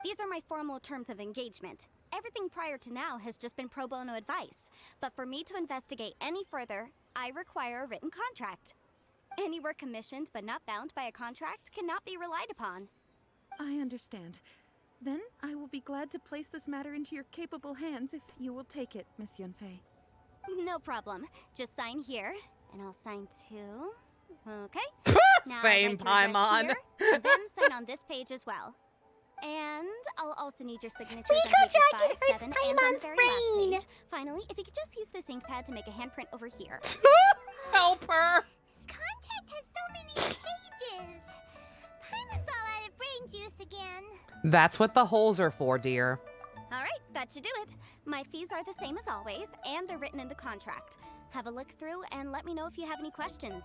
These are my formal terms of engagement. Everything prior to now has just been pro bono advice. But for me to investigate any further, I require a written contract. Any work commissioned but not bound by a contract cannot be relied upon. I understand. Then I will be glad to place this matter into your capable hands if you will take it, Miss Yunfei. No problem. Just sign here, and I'll sign too. Okay. Now Same write your address Paimon. here, and then sign on this page as well. And I'll also need your signatures on Rico pages 5, Dragon hurts 7, and on the Paimon's very last brain. page. Finally, if you could just use this ink pad to make a handprint over here. Help her! This contract has so many pages. Paimon's all out of brain juice again. That's what the holes are for, dear. All right, that should do it. My fees are the same as always, and they're written in the contract. Have a look through and let me know if you have any questions.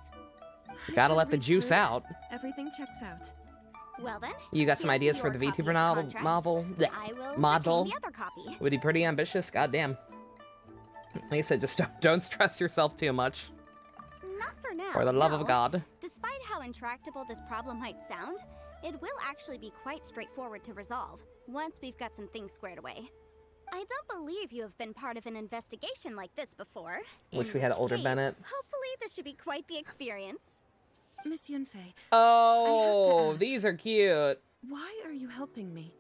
Gotta If I let the read juice through it, out. Everything checks out. Well then, You got some here's ideas for your the copy of VTuber novel? contract. Novel? I will Model? retain the other copy. Would be pretty ambitious. Goddamn. Like I said, just don't stress yourself too much. Not for now. For the love no. of God. Despite how intractable this problem might sound, it will actually be quite straightforward to resolve once we've got some things squared away. I don't believe you have been part of an investigation like this before. Wish in we had which older case, Bennett. Hopefully this should be quite the experience. Miss Yunfei, Oh, ask. these are cute. why are you helping me?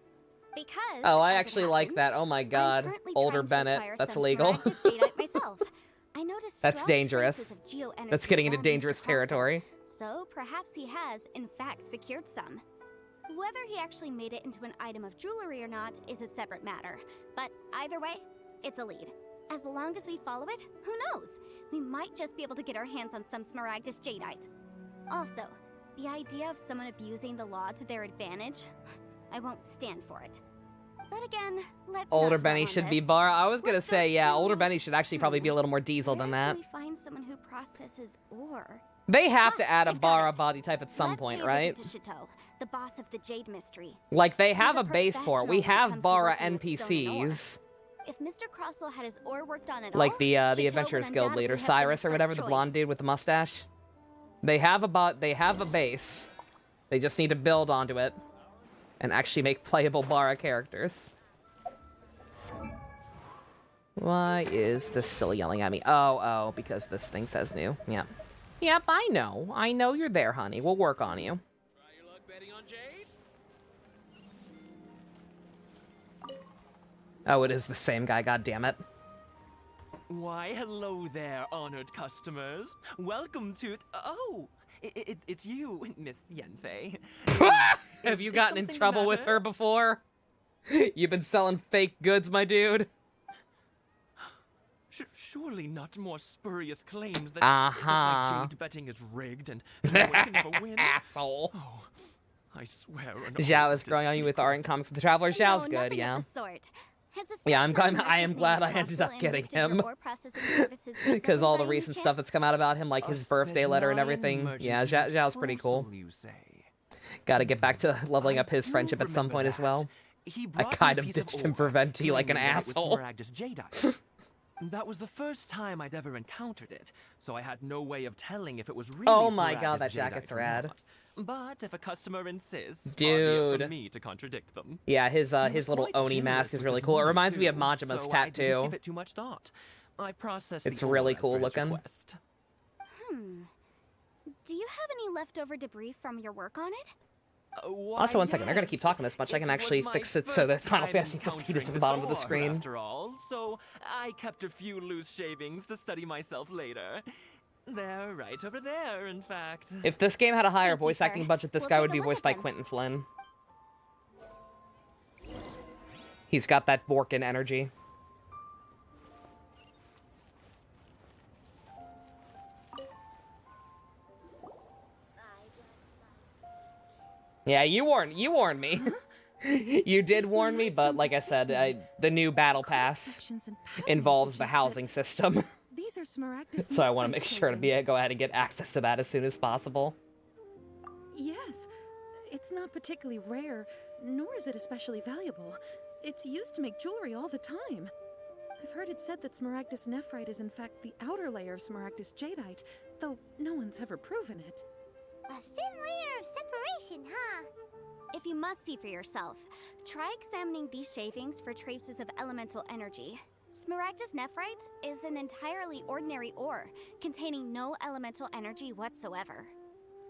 Because, Oh, I as it actually like happens, that. Oh my I'm god. currently Older trying to Bennett. acquire That's some illegal. Smaragdus jadeite myself. I noticed That's strong dangerous. traces of geo-energy That's getting into around dangerous Mr. Crossell, territory. So perhaps he has, in fact, secured some. Whether he actually made it into an item of jewelry or not is a separate matter. But either way, it's a lead. As long as we follow it, who knows? We might just be able to get our hands on some Smaragdus jadeite. Also, the idea of someone abusing the law to their advantage, I won't stand for it. But again, let's Older not dwell Benny on should be this. bar. I was gonna Let's say, go yeah, to- older Benny should actually probably be a little more diesel than Where that. can we find someone who processes ore? They have to add a I've got Bara it. body type at some Let's point, pay a right? visit to Shito, the boss of the Jade Mystery. Like, they He's have a a base for it. We professional when it have comes to Bara working with stone and ore. NPCs. If Mr. Crossell had his ore worked on at Like all, the Shito Adventurers would Guild leader, undoubtedly have been Cyrus the or whatever, first the blonde choice. dude with the mustache. They have a base. They just need to build onto it and actually make playable Bara characters. Why is this still yelling at me? Oh, because this thing says new. Yeah. Yep, I know. I know you're there, honey. We'll work on you. Try your luck betting on Jade? Oh, it is the same guy, god damn it. Why, hello there, honored customers. Welcome to... Oh, it's you, Miss Yanfei. Have you Is gotten in something the trouble with matter? her before? You've been selling fake goods, my dude. Surely not more spurious claims that, Uh-huh. that my jade betting is rigged and no one can ever win. Asshole. Oh, I swear an Zhao oath is is growing on you with secret. art and comics with the Traveler. Zhao's No, good, nothing yeah. of the sort. Has the Yeah, I'm station glad- I am merchant glad named I ended up Crossell getting enlisted your him. ore processing services Because all the recently by any recent stuff that's chance? come out about him, like his birthday letter and everything. Yeah, Zhao's pretty cool. You say. Gotta get back to leveling up his I do friendship at some remember point as that. well. He I brought me kind a of piece ditched him ore, for Venti like an claiming that it was asshole. Smaragdus jadeite. That was the first time I'd ever encountered it, so I had no way of telling if it was really Oh my god, Smaragdus that jacket's jadeite or rad. not. But if a customer insists, Dude. far be it from me to contradict them. Yeah, his He was his little quite Oni generous mask is with really his cool. It money, reminds me of too, Majima's so I didn't tattoo. give it too much thought. I processed It's the really ore as cool per his looking. request. Do you have any leftover debris from your work on it? Also, one second, they're gonna keep talking this much. I can actually fix it so that Final Fantasy 15 is at the bottom of the screen. After all, so I kept a few loose shavings to study myself later. They're right over there, in fact. If this game had a higher Thank you, voice sir. acting budget, this We'll guy take would a be look voiced at by them. Quentin Flynn. He's got that Vorkin energy. Yeah, you warned me. You did warn me, but like I said, the new battle pass Sections and patterns involves the suggest housing system. that These are Smaragdus So I want to nephrite make sure to shavings. go ahead and get access to that as soon as possible. Yes, it's not particularly rare, nor is it especially valuable. It's used to make jewelry all the time. I've heard it said that Smaragdus nephrite is in fact the outer layer of Smaragdus jadeite, though no one's ever proven it. A thin layer of separation, huh? If you must see for yourself, try examining these shavings for traces of elemental energy. Smaragdus nephrite is an entirely ordinary ore, containing no elemental energy whatsoever.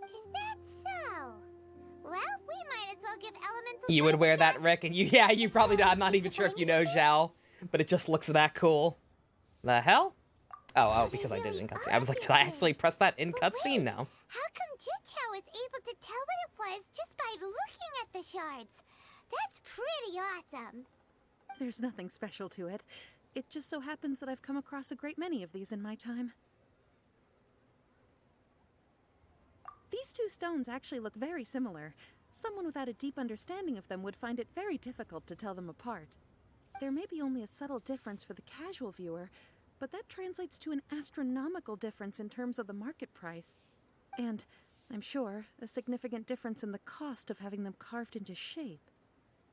Is that so? Well, we might as well give elemental. You would Flame a wear that, shot. Rick, and yeah, you probably don't. I'm not even sure if you know Zhao, but it just looks that cool. The hell? Oh, because I did it in cutscene. I was like, did I actually press that in cutscene now? How come Jichao was able to tell what it was just by looking at the shards? That's pretty awesome. There's nothing special to it. It just so happens that I've come across a great many of these in my time. These two stones actually look very similar. Someone without a deep understanding of them would find it very difficult to tell them apart. There may be only a subtle difference for the casual viewer, but that translates to an astronomical difference in terms of the market price. And, I'm sure, a significant difference in the cost of having them carved into shape.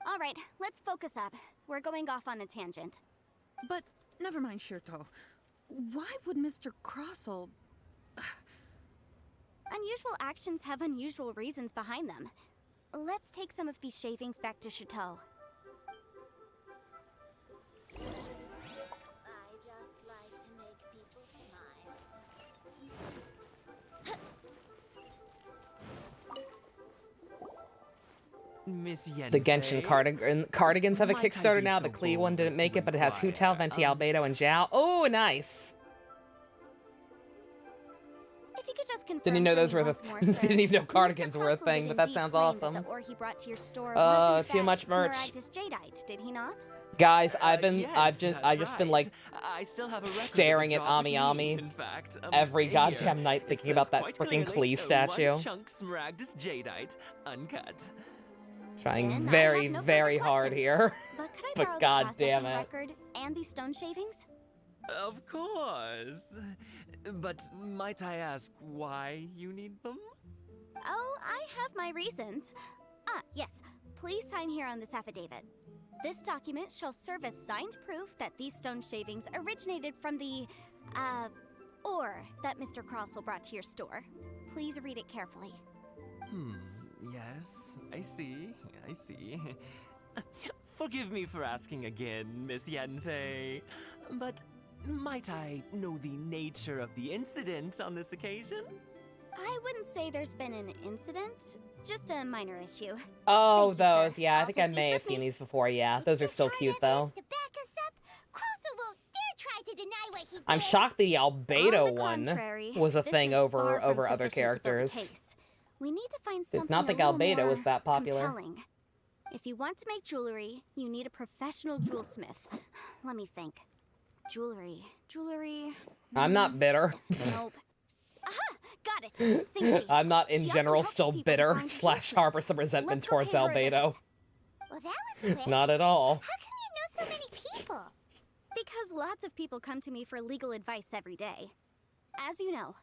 All right, let's focus up. We're going off on a tangent. But, never mind, Shirto. Why would Mr. Crossell... Unusual actions have unusual reasons behind them. Let's take some of these shavings back to Chateau. I just like to make people smile. Miss Yen. The Genshin cardigans have a Kickstarter now. The Klee one didn't make it, but it has Hu Tao, Venti, Albedo, and Zhao. Oh, nice. If you could just confirm Didn't even know for those me were once the more, sir. didn't even know Mr. cardigans were a Crossell thing, did but that indeed sounds claim awesome. That the ore he brought to your store was in too fact much merch. Smaragdus jadeite, did he not? Guys, I've Yes, just that's been like right. I still have a record of the staring at job Ami with Ami me, in fact. every Here, goddamn night it thinking says about that quite freaking clearly, Klee statue. 1 chunk Smaragdus jadeite, uncut. Trying Then I very, have no further very hard questions. here. But could I But borrow the god processing damn it. record and these stone shavings? Of course. But might I ask why you need them? Oh, I have my reasons. Ah, yes. Please sign here on this affidavit. This document shall serve as signed proof that these stone shavings originated from the, ore that Mr. Crossell brought to your store. Please read it carefully. Yes, I see. Forgive me for asking again, Miss Yanfei, but might I know the nature of the incident on this occasion? I wouldn't say there's been an incident, just a minor issue. Oh, Thank you, sir. those, yeah, I I'll think I take may these have with seen me. these before, yeah. Those are still cute, though. To back us up, Crossell won't dare try to deny what he I'm did. shocked the Albedo On the one contrary, was a this thing is over far from other sufficient to build a characters. case. We need to find Did something not think a little Albedo more was that popular. compelling. If you want to make jewelry, you need a professional jewelsmith. Let me think. Jewelry. I'm not bitter. Nope. Aha! Got it. Sing. I'm not in She often general helps still people to bitter find a / jewelsmith. harbor some resentment Let's go towards pay her a Albedo. visit. Well, that was quick. Not at all. How come you know so many people? Because lots of people come to me for legal advice every day. As you know,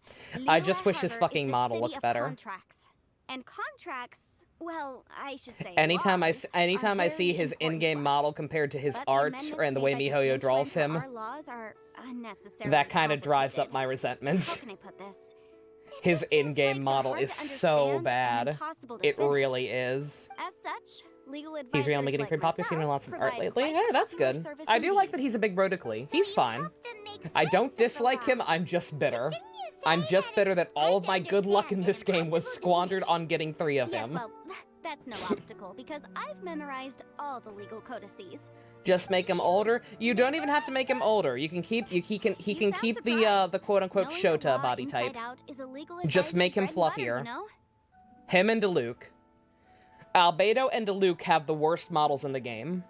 I Liyue just wish his Harbor fucking is the model city looked of better. Contracts. And contracts, well, I should say Anytime laws anytime are I see very his important in-game to us. model compared to his But the art amendments and the made way by the miHoYo Tianquan draws to him, our laws are unnecessarily that kind of drives up complicated. my How resentment. can I put this? His just seems in-game like model they're hard is to so understand and bad. impossible to It finish. really is. As such, legal He's advisors really getting like pretty popular, seeing myself lots of art provide lately. quite Yeah, that's popular good. service I do like indeed. that he's a big bro to Klee. He's You fine. helped them make I don't sense of the dislike him, law. I'm just bitter. Didn't you say I'm just that bitter it's that all hard of to my good luck in understand this and game was impossible to squandered finish? on getting 3 of Yes, him. well, that's no obstacle because I've memorized all the legal codices. Just make him older. You don't even have to make him older. You can keep he can You sound keep the surprised. quote unquote Knowing the Shota law body inside type. out is a legal Just make him advisor's bread fluffier. and butter, you know? Him and Diluc. Albedo and Diluc have the worst models in the game.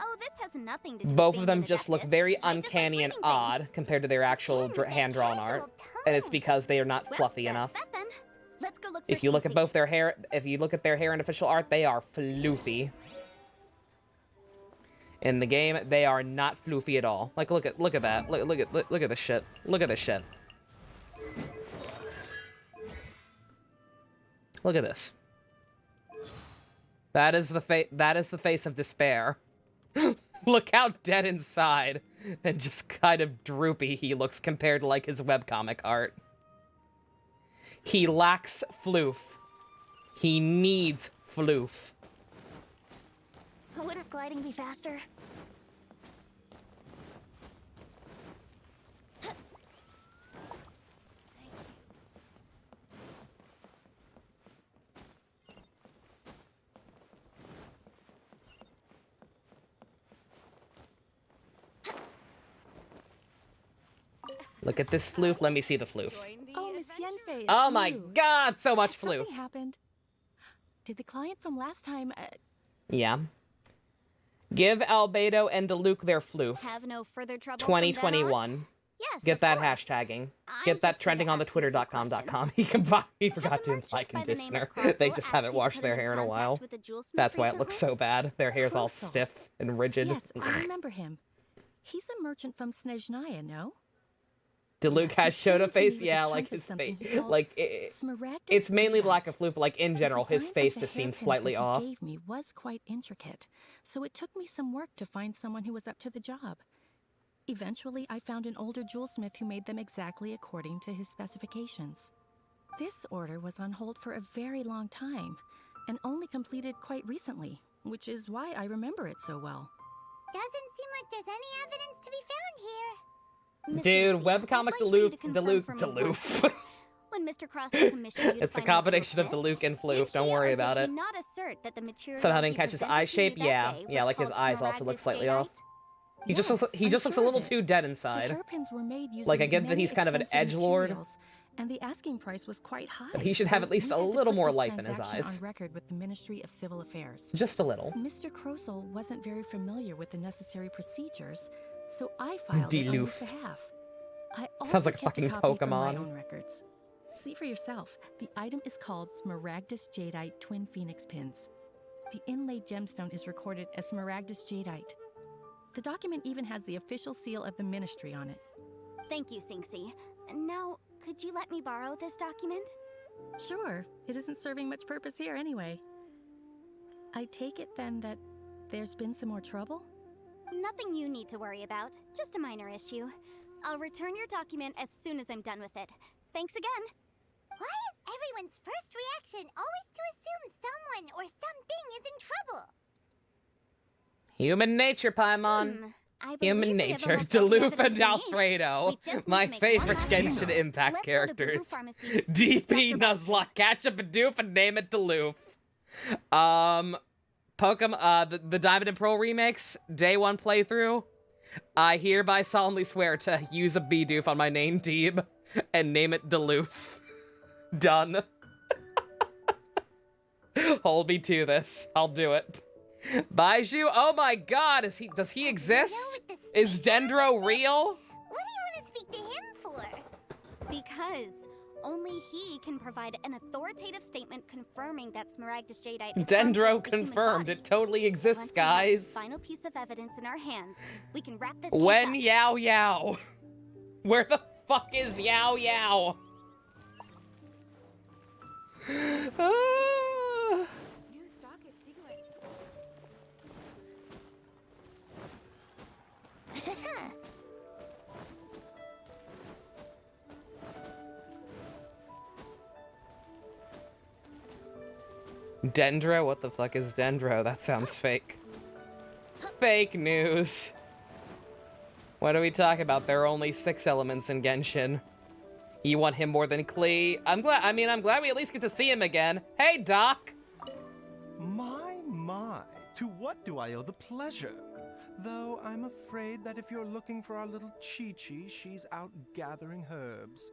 Oh, this has nothing to do Both with of being them an just look adeptus. very I just like uncanny and reading odd things. compared to their actual Again with that hand-drawn art. casual And it's tone. because they are not Well, fluffy that's enough. that then. Let's go look up for If you look at CC. both their hair, if you look at their hair in official art, they are floofy. In the game, they are not floofy at all. Like, look at that. Look at this shit. Look at this shit. Look at this. That is the face of despair. Look how dead inside and just kind of droopy he looks compared to like his webcomic art. He lacks floof. He needs floof. Wouldn't gliding be faster? Look at this floof. Let me see the floof. Oh, Miss Yenfei, it's Oh my you. god, so much floof. Something happened. Did the client from last time... Yeah. Give Albedo and DeLuke their floof. Have no further trouble from then on? 2021. Yes, Get of that course. hashtagging. I'm Get that just here trending to on the ask you a few twitter.com.com. questions. He forgot Has to a apply merchant by the name of conditioner. They Crossel just asked haven't you to washed put their him in hair in a contact while. with the jewelsmith That's why it looks recently? so bad. Their hair's all Crossel. stiff and rigid. Yes, I remember him. He's a merchant from Snezhnaya, no? DeLuke Yeah, has he showed a came to me face. with a Yeah, chunk like of his something face. he called Like, Smaragdus it's mainly Jadeite. lack of floof, but like in general, his The design face of the just seems hairpins slightly that off. he gave me was quite intricate, so it took me some work to find someone who was up to the job. Eventually, I found an older jewelsmith who made them exactly according to his specifications. This order was on hold for a very long time, and only completed quite recently, which is why I remember it so well. Doesn't seem like there's any evidence to be found here. Miss Dude, Lucy, I'd webcomic like for you to confirm DeLuke. for me once DeLuke. more. When Mr. Crossel commissioned you to It's a find combination of jewelsmith, DeLuke and did floof. Don't he worry or about did it. he not assert that the material Somehow didn't he catch his presented eye to you shape. that Yeah, day yeah, was like his called eyes also look Smaragdus slightly Jadeite? off. He just looks. He Yes, just I'm looks a sure little of it. too dead The inside. hairpins were made using Like, I get that many he's kind of an expensive edgelord. materials, and the asking price was quite high. He should have so at least we a had to little put more this life in his transaction eyes. On record with the Ministry of Civil Affairs. Just a little. Mr. Crossel wasn't very familiar with the necessary procedures, so I filed it on his Deloof. behalf. I also Sounds like a kept fucking copy from my Pokemon. own records. See for yourself. The item is called Smaragdus Jadeite Twin Phoenix Pins. The inlaid gemstone is recorded as Smaragdus Jadeite. The document even has the official seal of the Ministry on it. Thank you, Sinxie. Now, could you let me borrow this document? Sure, it isn't serving much purpose here anyway. I take it then that there's been some more trouble? Nothing you need to worry about, just a minor issue. I'll return your document as soon as I'm done with it. Thanks again. Why is everyone's first reaction always to assume someone or something is in trouble? Human nature, Paimon. I believe Human we have nature. almost all the Deloof evidence and we need. Alfredo. We just need My to make favorite one last Genshin move. Impact Let's characters. Go to Boo Pharmacy to speak DP to Dr. Nuzlocke. Catch a Bidoof and name it Deloof. Pokemon, the Diamond and Pearl remix, day one playthrough. I hereby solemnly swear to use a Bidoof on my name team and name it Deloof. Done. Hold me to this. I'll do it. Baiju, oh my god, does he exist? Is Dendro real? What do you want to speak to him for? Because only he can provide an authoritative statement confirming that Smaragdus Jadeite is Dendro harmful to the human confirmed. body. It totally exists, Once we have guys. this final piece of evidence in our hands, we can wrap this case When up. Yao Yao? Where the fuck is Yao Yao? Ah. New stock at Cigarette. Dendro? What the fuck is Dendro? That sounds fake. Fake news. What are we talking about? There are only 6 elements in Genshin. You want him more than Klee? I'm glad we at least get to see him again. Hey, Doc! My, to what do I owe the pleasure? Though I'm afraid that if you're looking for our little Chi-Chi, she's out gathering herbs.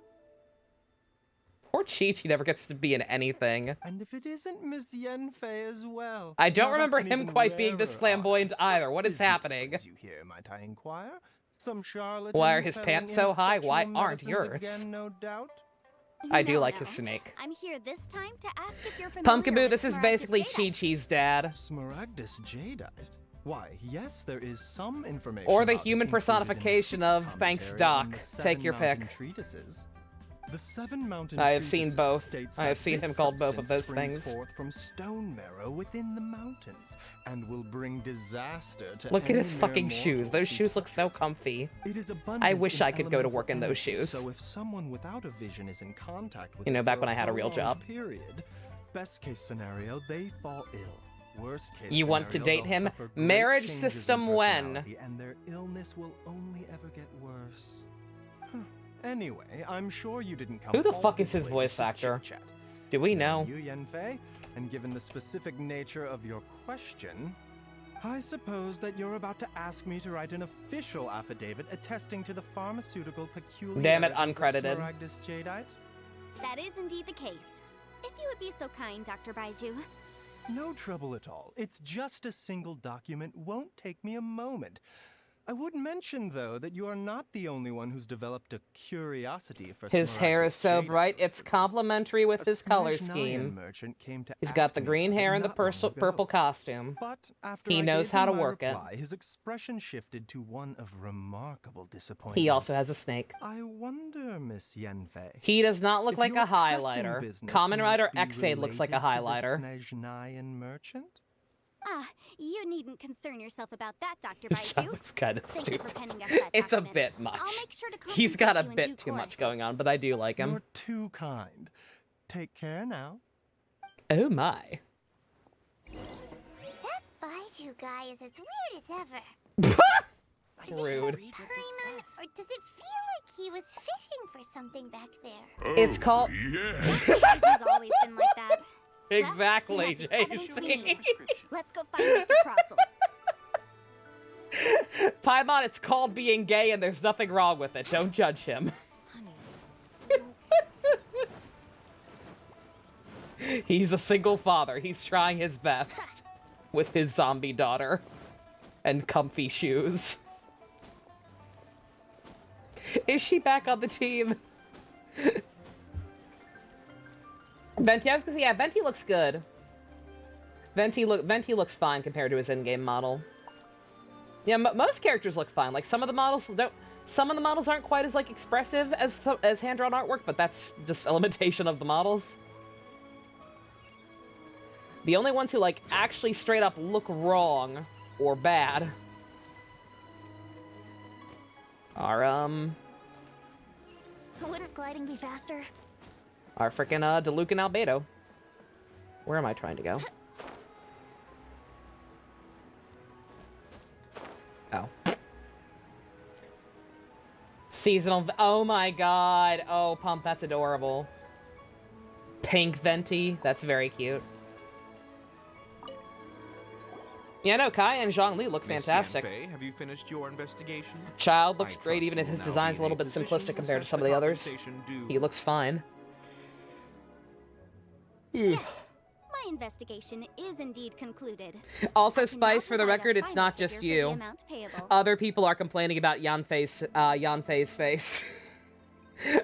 Poor Chi-Chi never gets to be in anything. And if it isn't Miss Yenfei as well. I don't now remember that's an him even quite being this rarer flamboyant either. What is business, happening? please you hear, might I inquire? Some charlatans Why are his peddling pants so high? Why ineffectual aren't medicines yours? Again, no doubt. I do No, like no. his snake. I'm here this time to ask if you're familiar Pumpkinboo, with this is Smaragdus basically Jadeite. Chi-Chi's dad. Smaragdus Jadeite? Why, yes, there is some information Or the about it human included in the personification 6th of Thanks commentary on Doc. the Take your 7 mountain pick. Treatises. The 7 mountain I have seen treatises both. states I have that seen this him called both of substance those springs things. forth from stone marrow within the mountains and will bring disaster to Look at any his mere fucking shoes. mortals Those who shoes look touch so it. comfy. It is abundant I wish in I could go to elemental work in those energy, shoes. So if someone without a vision is in contact with You know, it back for when I had a real prolonged job. Period, best case scenario, they fall ill. Worst case You want to scenario, date they'll him? suffer great Marriage changes in system when? personality, and their illness will only ever get worse. Anyway, I'm sure you didn't come Who the all fuck is this his way voice just to actor? chit-chat. Do we know? You, Yanfei, and given the specific nature of your question, I suppose that you're about to ask me to write an official affidavit attesting to the pharmaceutical peculiarities Damn it, of uncredited. Smaragdus Jadeite? That is indeed the case. If you would be so kind, Dr. Baiju. No trouble at all. It's just a single document. Won't take me a moment. I would mention, though, that you are not the only one who's developed a curiosity for His hair is Smaragdus so Jadeite. bright, it's complementary with A his color Snezhnayan scheme. merchant came to He's got ask the me green about it hair and the not long ago. purple costume. But after He I knows gave how him to my work it. reply, his expression shifted to one of remarkable disappointment. He also has a snake. I wonder, Miss Yanfei. He does not look if like your a pressing highlighter. business Common might Rider be Xade looks like a related to the highlighter. Snezhnayan merchant? Ah, you needn't concern yourself about that, Dr. His Baiju. job looks kind of Thank you for stupid. penning us that It's a document. bit much. I'll make sure to He's got a compensate you in bit due too much course. going on, but I do like him. You're too kind. Take care now. Oh my. That Baiju guy is as weird as ever. Rude. Paimon, or does it feel like he was fishing for something back there? It's called... Baiju's always been like that. Exactly, Well, we have the evidence we JC. need. Let's go find Mr. Crossel. Paimon, it's called being gay and there's nothing wrong with it. Don't judge him. He's a single father. He's trying his best with his zombie daughter and comfy shoes. Is she back on the team? Venti, I was gonna say, yeah, Venti looks good. Venti looks fine compared to his in-game model. Yeah, most characters look fine. Like some of the models aren't quite as like expressive as hand-drawn artwork, but that's just a limitation of the models. The only ones who like actually straight up look wrong or bad are Wouldn't gliding be faster? frickin' Diluc and Albedo. Where am I trying to go? Oh. Seasonal. Oh my god. Oh, Pump, that's adorable. Pink Venti. That's very cute. Yeah, no, Kai and Zhongli look Miss fantastic. Yanfei, have you finished your investigation? Child looks I great, trust even if you his will now design's be a little in bit position simplistic to compared to assess some of the others. compensation due. He looks fine. Yes. My investigation is indeed concluded. Also, I Spice, cannot for the provide a record, it's final not just figure for the you. amount payable. Other people are complaining about Yanfei's face.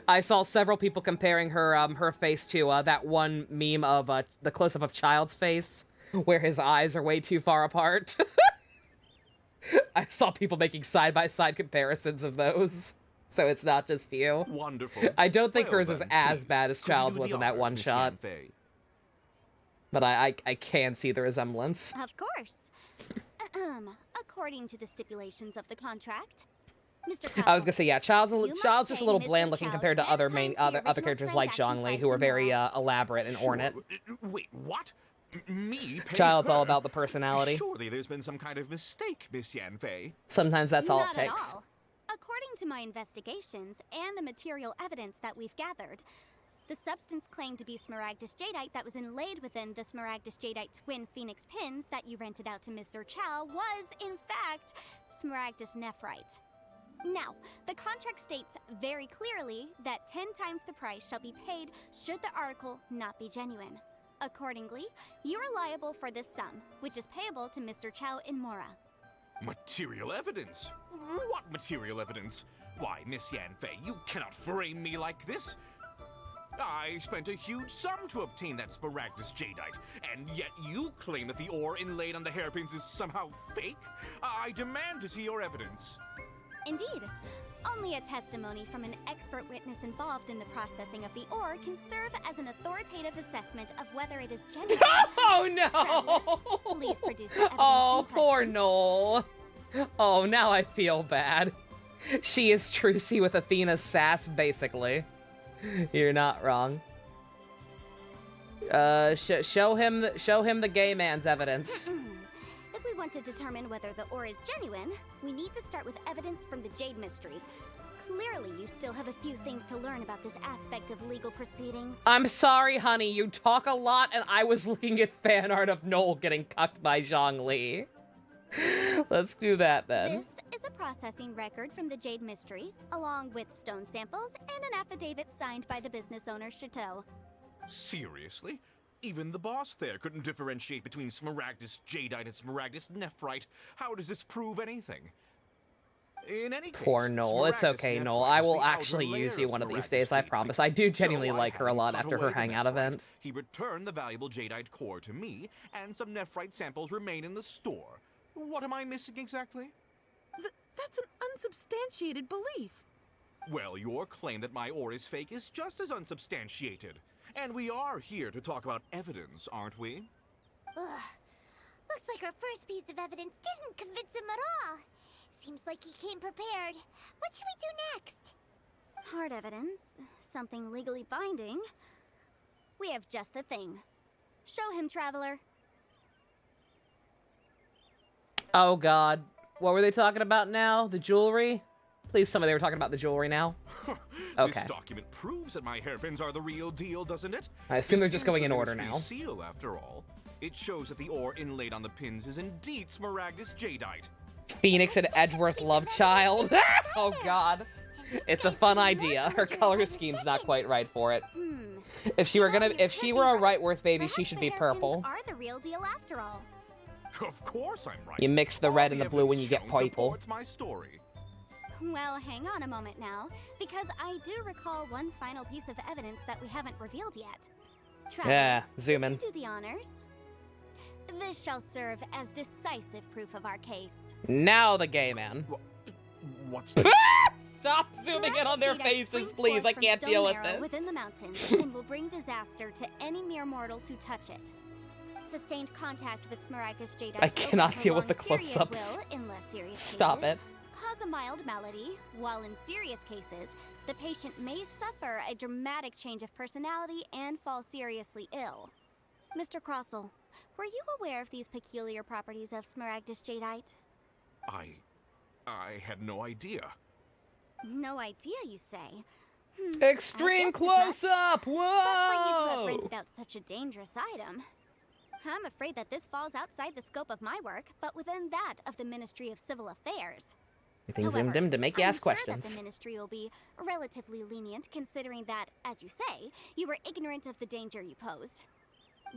I saw several people comparing her face to that one meme of the close-up of Child's face, where his eyes are way too far apart. I saw people making side-by-side comparisons of those, so it's not just you. Wonderful. I don't think Well hers is then, as please, bad as could you Child's do was the in that honors, one Miss shot, Yanfei? but I can see the resemblance. Of course. According to the stipulations of the contract, Mr. I was gonna Crossel, say, yeah, Child's you must just a pay little Mr. bland looking Child compared to 10 other times the other original characters like transaction Zhongli, price who are in very law. elaborate and ornate. Wait, what? Me? Pay Child's all her? about the personality. Surely there's been some kind of mistake, Miss Yanfei. Sometimes that's all it Not takes. at all. According to my investigations and the material evidence that we've gathered, the substance claimed to be Smaragdus Jadeite that was inlaid within the Smaragdus Jadeite twin phoenix pins that you rented out to Mr. Chow was, in fact, Smaragdus Nephrite. Now, the contract states very clearly that 10 times the price shall be paid should the article not be genuine. Accordingly, you are liable for this sum, which is payable to Mr. Chow in Mora. Material evidence? What material evidence? Why, Miss Yanfei, you cannot frame me like this. I spent a huge sum to obtain that Smaragdus jadeite, and yet you claim that the ore inlaid on the hairpins is somehow fake? I demand to see your evidence. Indeed. Only a testimony from an expert witness involved in the processing of the ore can serve as an authoritative assessment of whether it is genuine. Oh no! Traveler, please produce the evidence Oh, in poor question. Noel. Oh, now I feel bad. She is Trucy with Athena's sass, basically. You're not wrong. Show him the gay man's evidence. If we want to determine whether the ore is genuine, we need to start with evidence from the Jade Mystery. Clearly, you still have a few things to learn about this aspect of legal proceedings. I'm sorry, honey. You talk a lot, and I was looking at fan art of Noel getting cucked by Zhongli. Let's do that, then. This is a processing record from the Jade Mystery, along with stone samples and an affidavit signed by the business owner, Chateau. Seriously? Even the boss there couldn't differentiate between Smaragdus jadeite and Smaragdus nephrite. How does this prove anything? In any case, Poor Noel. It's Smaragdus okay, nephrite Noel. I is will the outer actually layer use of you one of these Smaragdus days, I jadeite. promise. I do genuinely So like her a lot cut after away her the hangout nephrite. event. He returned the valuable jadeite core to me, and some nephrite samples remain in the store. What am I missing exactly? That's an unsubstantiated belief. Well, your claim that my ore is fake is just as unsubstantiated. And we are here to talk about evidence, aren't we? Ugh. Looks like our first piece of evidence didn't convince him at all. Seems like he came prepared. What should we do next? Hard evidence, something legally binding. We have just the thing. Show him, Traveler. Oh, God. What were they talking about now? The jewelry? Please tell me they were talking about the jewelry now. Okay. This document proves that my hairpins are the real deal, doesn't it? I assume they're This just is going the in order Ministry's now. seal, after all. It shows that the ore inlaid on the pins is indeed Smaragdus jadeite. Phoenix and Edgeworth Lovechild. Oh, God. It's a fun idea. Her color scheme's not quite right for it. If she were a Wrightworth baby, she should be purple. Are the real deal after all. Of course I'm right. You mix the red and the blue when you get evidence shown purple. supports my story. Well, hang on a moment now, because I do recall one final piece of evidence that we haven't revealed yet. Traveler, Yeah, zoom in. would you do the honors? This shall serve as decisive proof of our case. Now the gay man. What's this? Stop zooming in on their Smaragdus jadeite faces, springs please. forth I from can't stone deal with marrow this. within the mountains and will bring disaster to any mere mortals who touch it. Sustained contact with Smaragdus jadeite I cannot over a deal with the prolonged period close-ups. will, in less serious Stop cases, it. cause a mild malady, while in serious cases, the patient may suffer a dramatic change of personality and fall seriously ill. Mr. Crossell, were you aware of these peculiar properties of Smaragdus jadeite? I had no idea. No idea, you say? Extreme close-up! But for you to have Whoa! rented out such a dangerous item, I'm afraid that this falls outside the scope of my work, but within that of the Ministry of Civil Affairs. Everything zoomed in to make you I'm ask sure that questions. the Ministry will be relatively lenient, considering that, as you say, you were ignorant of the danger you posed.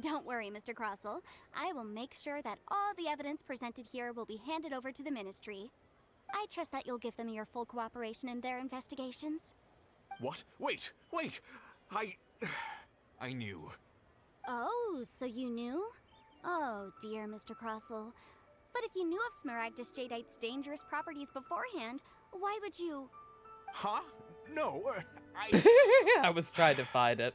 Don't worry, Mr. Crossell. I will make sure that all the evidence presented here will be handed over to the Ministry. I trust that you'll give them your full cooperation in their investigations. What? Wait! I knew. Oh, so you knew? Oh, dear Mr. Crossell. But if you knew of Smaragdus jadeite's dangerous properties beforehand, why would you... Huh? No, I was trying to find it.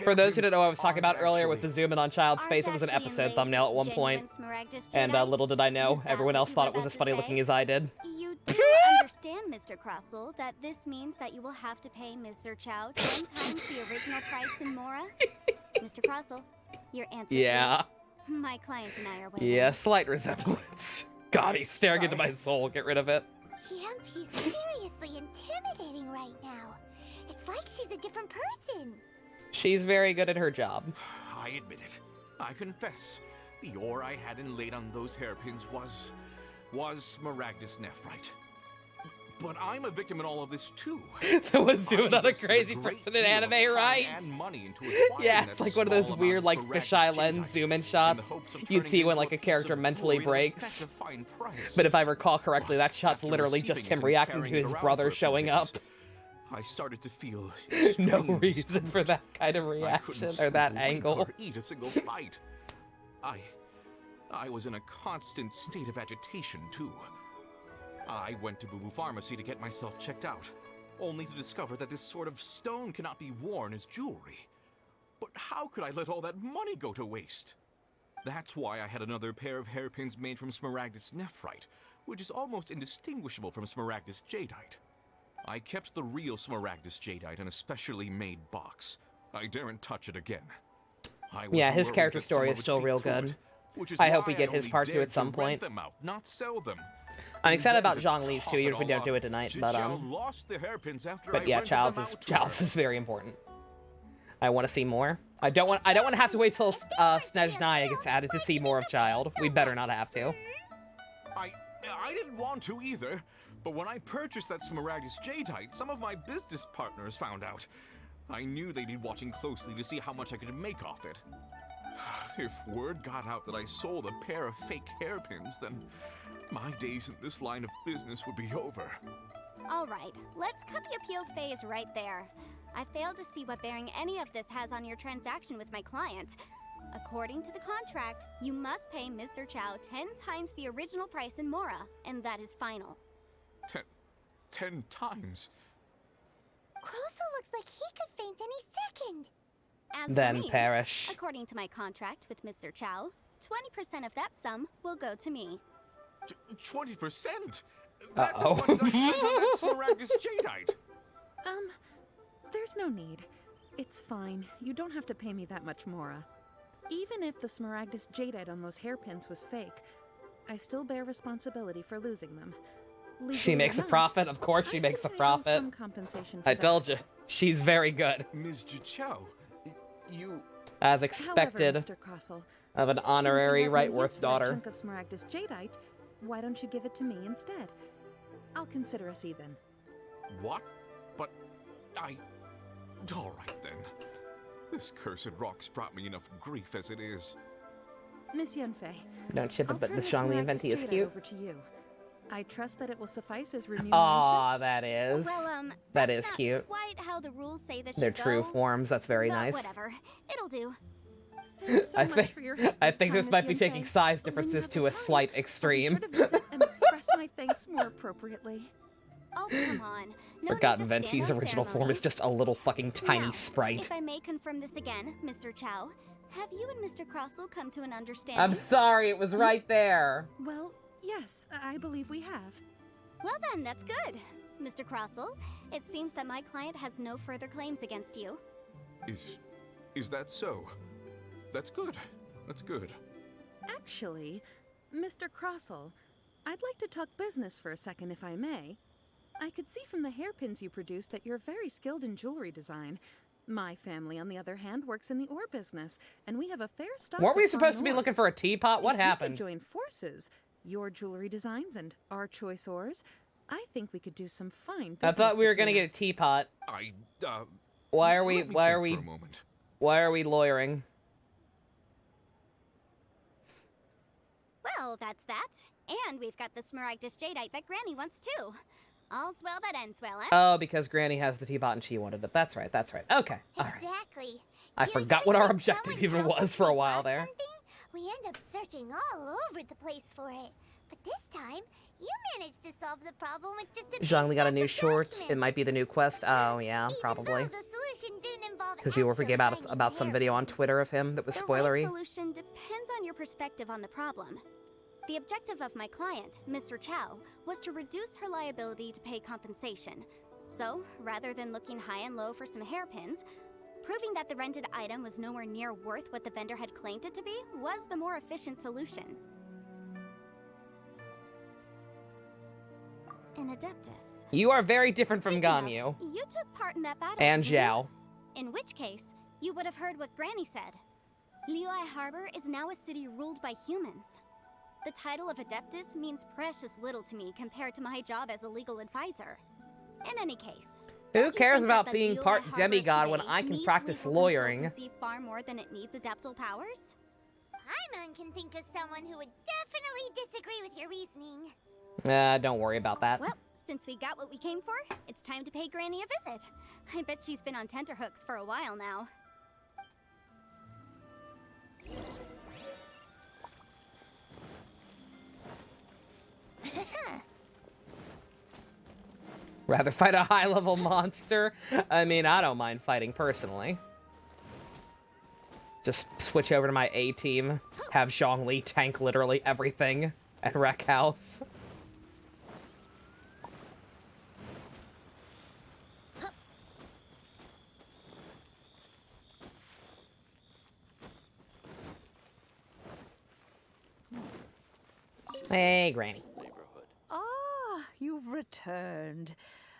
For those who didn't know what I was talking about earlier with the zoom in on Child's face, it was an episode thumbnail at one point. And little did I know, everyone else thought it was as funny looking as I did. You do understand, Mr. Crossell, that this means that you will have to pay Ms. Zerchow 10 times the original price in Mora? Mr. Crossell, your answer Yeah. is... My client and I are waiting. Yeah, slight resemblance. God, he's staring into my soul. Get rid of it. He's seriously intimidating right now. It's like she's a different person. She's very good at her job. I admit it. I confess. The ore I had inlaid on those hairpins was Smaragdus nephrite. But I'm a victim in all of this too. That was zooming on a invested crazy great person in deal of anime, time right? and money into acquiring Yeah, that it's like one of those small weird, like, amount of fisheye Smaragdus lens jadeite zoom-in in the shots hopes of you'd turning see it when, into like, a piece character of mentally jewelry at an breaks. effective fine price. But if I recall correctly, that shot's After literally just receiving him it and reacting to carrying it his around brother for a few showing up. days, I started to feel No extreme reason for that kind of I reaction couldn't or that sleep a wink angle. or eat a single bite. I was in a constant state of agitation, too. I went to Boo Boo Pharmacy to get myself checked out, only to discover that this sort of stone cannot be worn as jewelry. But how could I let all that money go to waste? That's why I had another pair of hairpins made from Smaragdus Nephrite, which is almost indistinguishable from Smaragdus Jadeite. I kept the real Smaragdus Jadeite in a specially made box. I daren't touch it again. Yeah, his character story is still real good. I hope we get his part 2 at some point. Them out, not sell them. I'm excited about Then to Zhongli's top too, even it if we all don't do up, it tonight. Zhiqiao lost the hairpins after But I yeah, rented Childs them is out to her. Childs is very important. I want to see more. I don't want to have to wait till Snezhnaya gets added to see more of Child. We better not have to. I didn't want to either, but when I purchased that Smaragdus Jadeite, some of my business partners found out. I knew they'd be watching closely to see how much I could make off it. If word got out that I sold a pair of fake hairpins, then my days in this line of business would be over. All right, let's cut the appeals phase right there. I failed to see what bearing any of this has on your transaction with my client. According to the contract, you must pay Mr. Chow 10 times the original price in Mora, and that is final. 10 times? Kroso looks like he could faint any second. As Then for me, perish. according to my contract with Mr. Chow, 20% of that sum will go to me. 20%? That's Uh-oh. as much as I spent on that Smaragdus Jadeite. There's no need. It's fine. You don't have to pay me that much, Mora. Even if the Smaragdus Jadeite on those hairpins was fake, I still bear responsibility for losing them. She Legally makes a or not, profit. Of course she I makes a think I owe profit. some compensation for I that. told you. She's very good. Ms. Zhiqiao, you... As expected However, Mr. Crossell, of an honorary since you have no use Wrightworth for that daughter. chunk of Smaragdus Jadeite, why don't you give it to me instead? I'll consider us even. What? But all right, then. This cursed rock's brought me enough grief as it is. Miss Yanfei, Don't ship I'll it, but turn the the Zhongli Smaragdus Inventi is Jadeite cute. over to you. I trust that it will suffice as remuneration. Aw, that is. Well, that that's is not cute. quite how the rules say this Their should true go, forms. That's very but nice. Whatever, it'll do. Thanks so I much think for your help I this think time, this Miss might be Yanfei. taking size But when you differences have to the a time, slight I'll be extreme. sure to visit and express my thanks more appropriately. Oh, come on. No Forgotten need to stand Venti's on original form ceremony. is just a little fucking tiny Now, sprite. If I may confirm this again, Mr. Chow, have you and Mr. Crossell come to an understanding? I'm sorry, it was right there. Well, yes, I believe we have. Well then, that's good. Mr. Crossell, it seems that my client has no further claims against you. Is that so? That's good. That's good. Actually, Mr. Crossell, I'd like to talk business for a second if I may. I could see from the hairpins you produce that you're very skilled in jewelry design. My family, on the other hand, works in the ore business, and we have a fair stock Weren't we of supposed fine to be looking ores. for a teapot? What If we happened? could join forces, your jewelry designs and our choice ores, I think we could do some fine business I thought we were gonna between get a us. teapot. Why are we- why are we- For a moment. Why are we lawyering? Well, that's that. And we've got the Smaragdus Jadeite that Granny wants too. All's well that ends well, eh? Oh, because Granny has the teapot and she wanted it. That's right, that's right. Okay, alright. Exactly. I Usually forgot what our when objective someone even tells us was for a they while lost there. something, we end up searching all over the place for it. But this time, you managed to solve the problem with just a big Zhongli got a stack new of short. It documents. might be the new quest. Oh, yeah, Even probably. though the solution didn't involve Because people were actually forgetting finding about some video on hairpins. Twitter of him that was The spoilery. right solution depends on your perspective on the problem. The objective of my client, Mr. Chow, was to reduce her liability to pay compensation. So, rather than looking high and low for some hairpins, proving that the rented item was nowhere near worth what the vendor had claimed it to be was the more efficient solution. An Adeptus. You are very different from Speaking of, Ganyu. You took part in that battle. And didn't you? Zhao. In which case, you would have heard what Granny said. Liyue Harbor is now a city ruled by humans. The title of Adeptus means precious little to me compared to my job as a legal advisor. In any case, Who don't you cares think about that the being Liyue part Harbor of demigod when today I can needs practice legal lawyering? consultancy far more than it needs adeptal powers? Paimon can think of someone who would definitely disagree with your reasoning. Don't worry about that. Well, Since we got what we came for, it's time to pay Granny a visit. I bet she's been on tenterhooks for a while now. Rather fight a high-level monster? I mean, I don't mind fighting personally. Just switch over to my A team, have Zhongli tank literally everything, and wreck house. Hey, Granny. Ah, you've returned.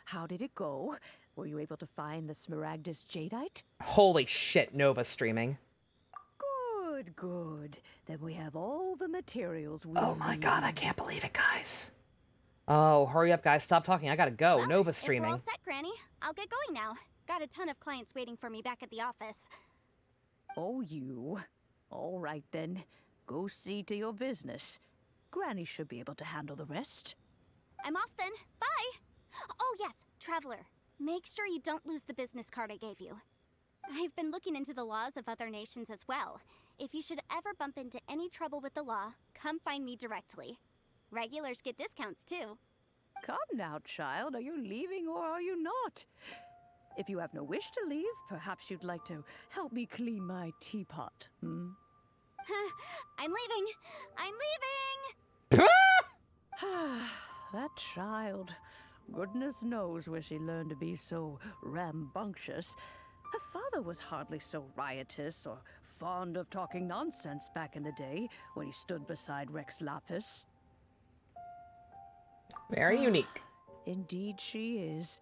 How did it go? Were you able to find the Smaragdus Jadeite? Holy shit, Nova streaming. Good, good. Then we have all the materials we Oh my need. god, I can't believe it, guys. Oh, hurry up, guys. Stop talking. I gotta go. Well, Nova if streaming. we're all set, Granny, I'll get going now. Got a ton of clients waiting for me back at the office. Oh, you. All right, then. Go see to your business. Granny should be able to handle the rest. I'm off then. Bye! Oh yes, Traveler. Make sure you don't lose the business card I gave you. I've been looking into the laws of other nations as well. If you should ever bump into any trouble with the law, come find me directly. Regulars get discounts too. Come now, child. Are you leaving or are you not? If you have no wish to leave, perhaps you'd like to help me clean my teapot, hmm? I'm leaving! I'm leaving! That child. Goodness knows where she learned to be so rambunctious. Her father was hardly so riotous or fond of talking nonsense back in the day when he stood beside Rex Lapis. Very unique. Indeed she is.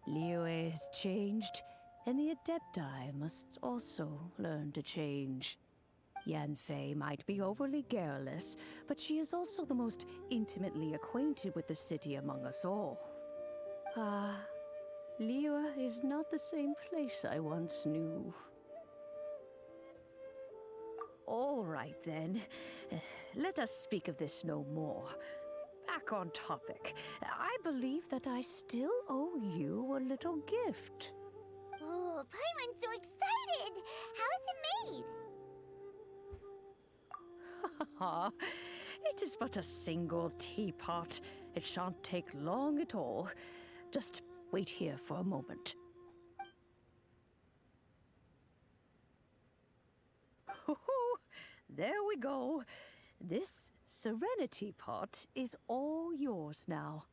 Liyue has changed, and the Adepti must also learn to change. Yanfei might be overly garrulous, but she is also the most intimately acquainted with the city among us all. Ah, Liyue is not the same place I once knew. All right, then. Let us speak of this no more. Back on topic. I believe that I still owe you a little gift. Oh, Paimon's so excited! How is it made? It is but a single teapot. It shan't take long at all. Just wait here for a moment. There we go. This Serenity pot is all yours now.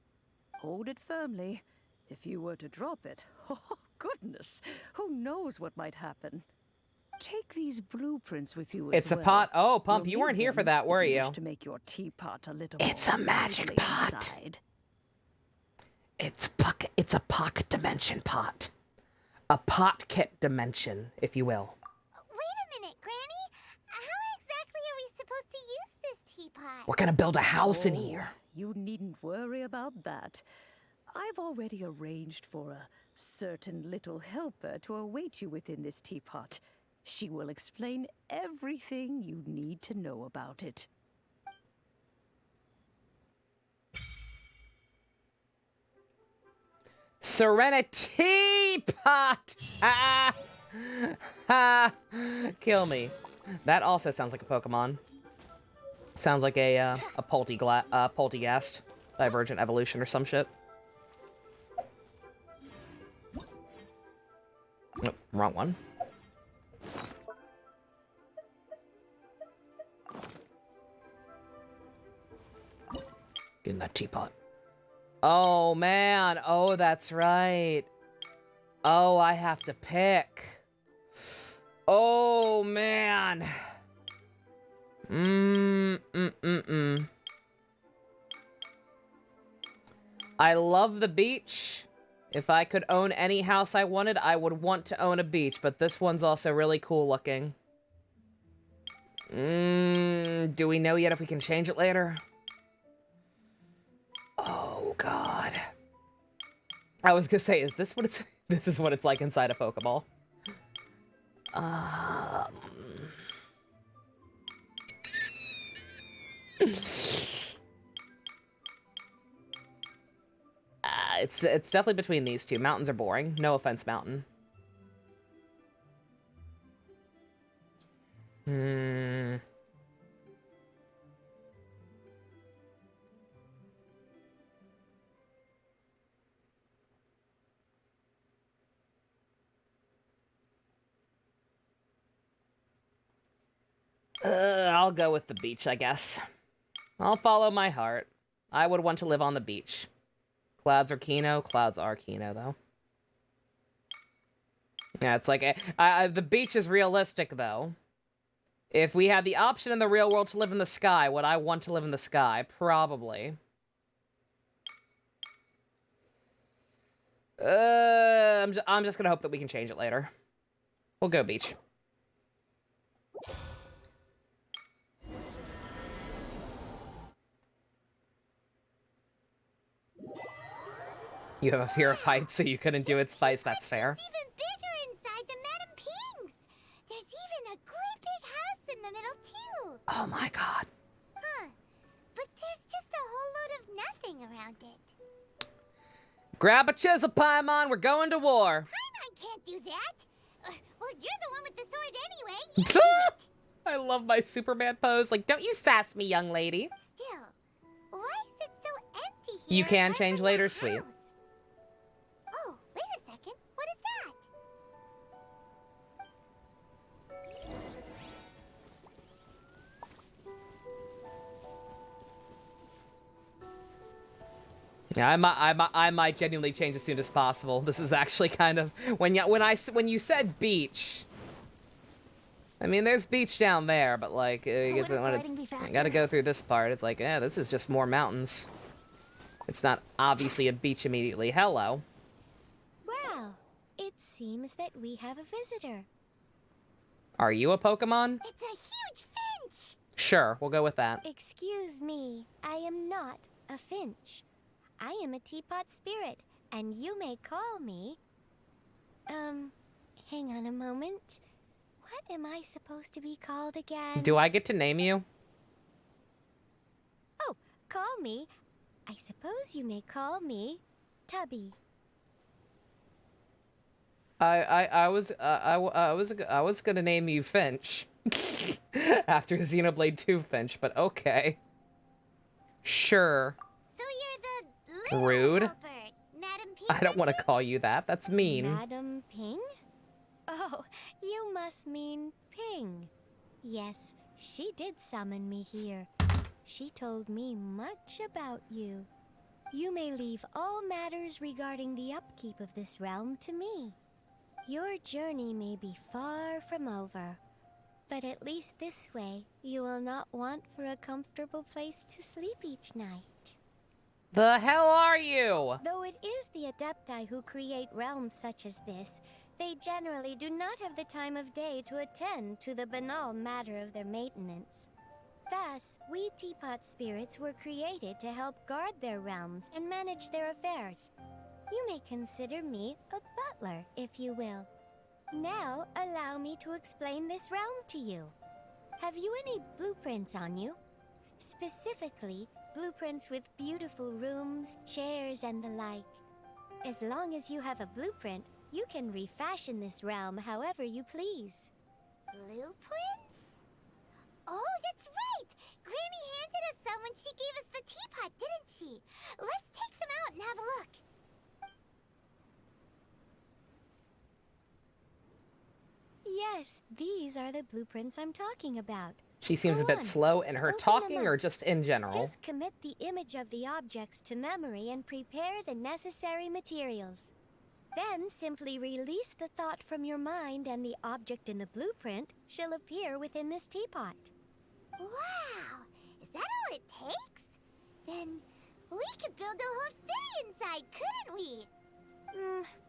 Hold it firmly. If you were to drop it, oh goodness, who knows what might happen. Take these blueprints with you as It's a well. pot. Oh, Pump, You'll you weren't need here for them that, were if you you? wish to make your teapot a little It's more a magic lively pot. inside. It's a pocket dimension pot. A pot kit dimension, if you will. Wait a minute, Granny. How exactly are we supposed to use this teapot? We're gonna build a house in Oh, here. You needn't worry about that. I've already arranged for a certain little helper to await you within this teapot. She will explain everything you need to know about it. Serenity pot! Ah! Ah! Kill me. That also sounds like a Pokemon. Sounds like a Polteghast. Divergent evolution or some shit. Nope, wrong one. Get in that teapot. Oh, man. Oh, that's right. Oh, I have to pick. Oh, man. I love the beach. If I could own any house I wanted, I would want to own a beach, but this one's also really cool looking. Do we know yet if we can change it later? Oh, God. I was gonna say, is this what it's... This is what it's like inside a Pokeball. It's definitely between these two. Mountains are boring. No offense, Mountain. I'll go with the beach, I guess. I'll follow my heart. I would want to live on the beach. Clouds are Kino. Clouds are Kino, though. Yeah, it's like... the beach is realistic, though. If we had the option in the real world to live in the sky, would I want to live in the sky? Probably. I'm just gonna hope that we can change it later. We'll go beach. You have a fear of heights, so you couldn't do it, Spice. That's fair. It's even bigger inside than Madame Ping's. There's even a great big house in the middle, too. Oh my god. Huh. But there's just a whole load of nothing around it. Grab a chisel, Paimon. We're going to war. Paimon can't do that. Well, you're the one with the sword anyway. You do it. I love my Superman pose. Like, don't you sass me, young lady. Still, why is it so empty here? You can apart change from later, that sweet. house? Oh, wait a second. What is that? Yeah, I might genuinely change as soon as possible. This is actually kind of when you said beach. I mean, there's beach down there, but like, I gotta go through this part. It's like, this is just more mountains. It's not obviously a beach immediately. Hello. Well, it seems that we have a visitor. Are you a Pokemon? It's a huge finch. Sure, we'll go with that. Excuse me, I am not a finch. I am a teapot spirit, and you may call me... hang on a moment. What am I supposed to be called again? Do I get to name you? Oh, call me. I suppose you may call me Tubby. I was gonna name you Finch after Xenoblade 2 Finch, but okay. Sure. So you're the little Rude. helper, Madame Ping. I don't want to call you that. That's mean. Madam Ping? Oh, you must mean Ping. Yes, she did summon me here. She told me much about you. You may leave all matters regarding the upkeep of this realm to me. Your journey may be far from over, but at least this way you will not want for a comfortable place to sleep each night. The hell are you? Though it is the Adepti who create realms such as this, they generally do not have the time of day to attend to the banal matter of their maintenance. Thus, we teapot spirits were created to help guard their realms and manage their affairs. You may consider me a butler, if you will. Now, allow me to explain this realm to you. Have you any blueprints on you? Specifically, blueprints with beautiful rooms, chairs, and the like. As long as you have a blueprint, you can refashion this realm however you please. Blueprints? Oh, that's right! Granny handed us some when she gave us the teapot, didn't she? Let's take them out and have a look. Yes, these are the blueprints I'm talking about. She seems Go a bit on, slow in her open them talking, up. or just in general? Just commit the image of the objects to memory and prepare the necessary materials. Then simply release the thought from your mind and the object in the blueprint shall appear within this teapot. Wow! Is that all it takes? Then we could build a whole city inside, couldn't we?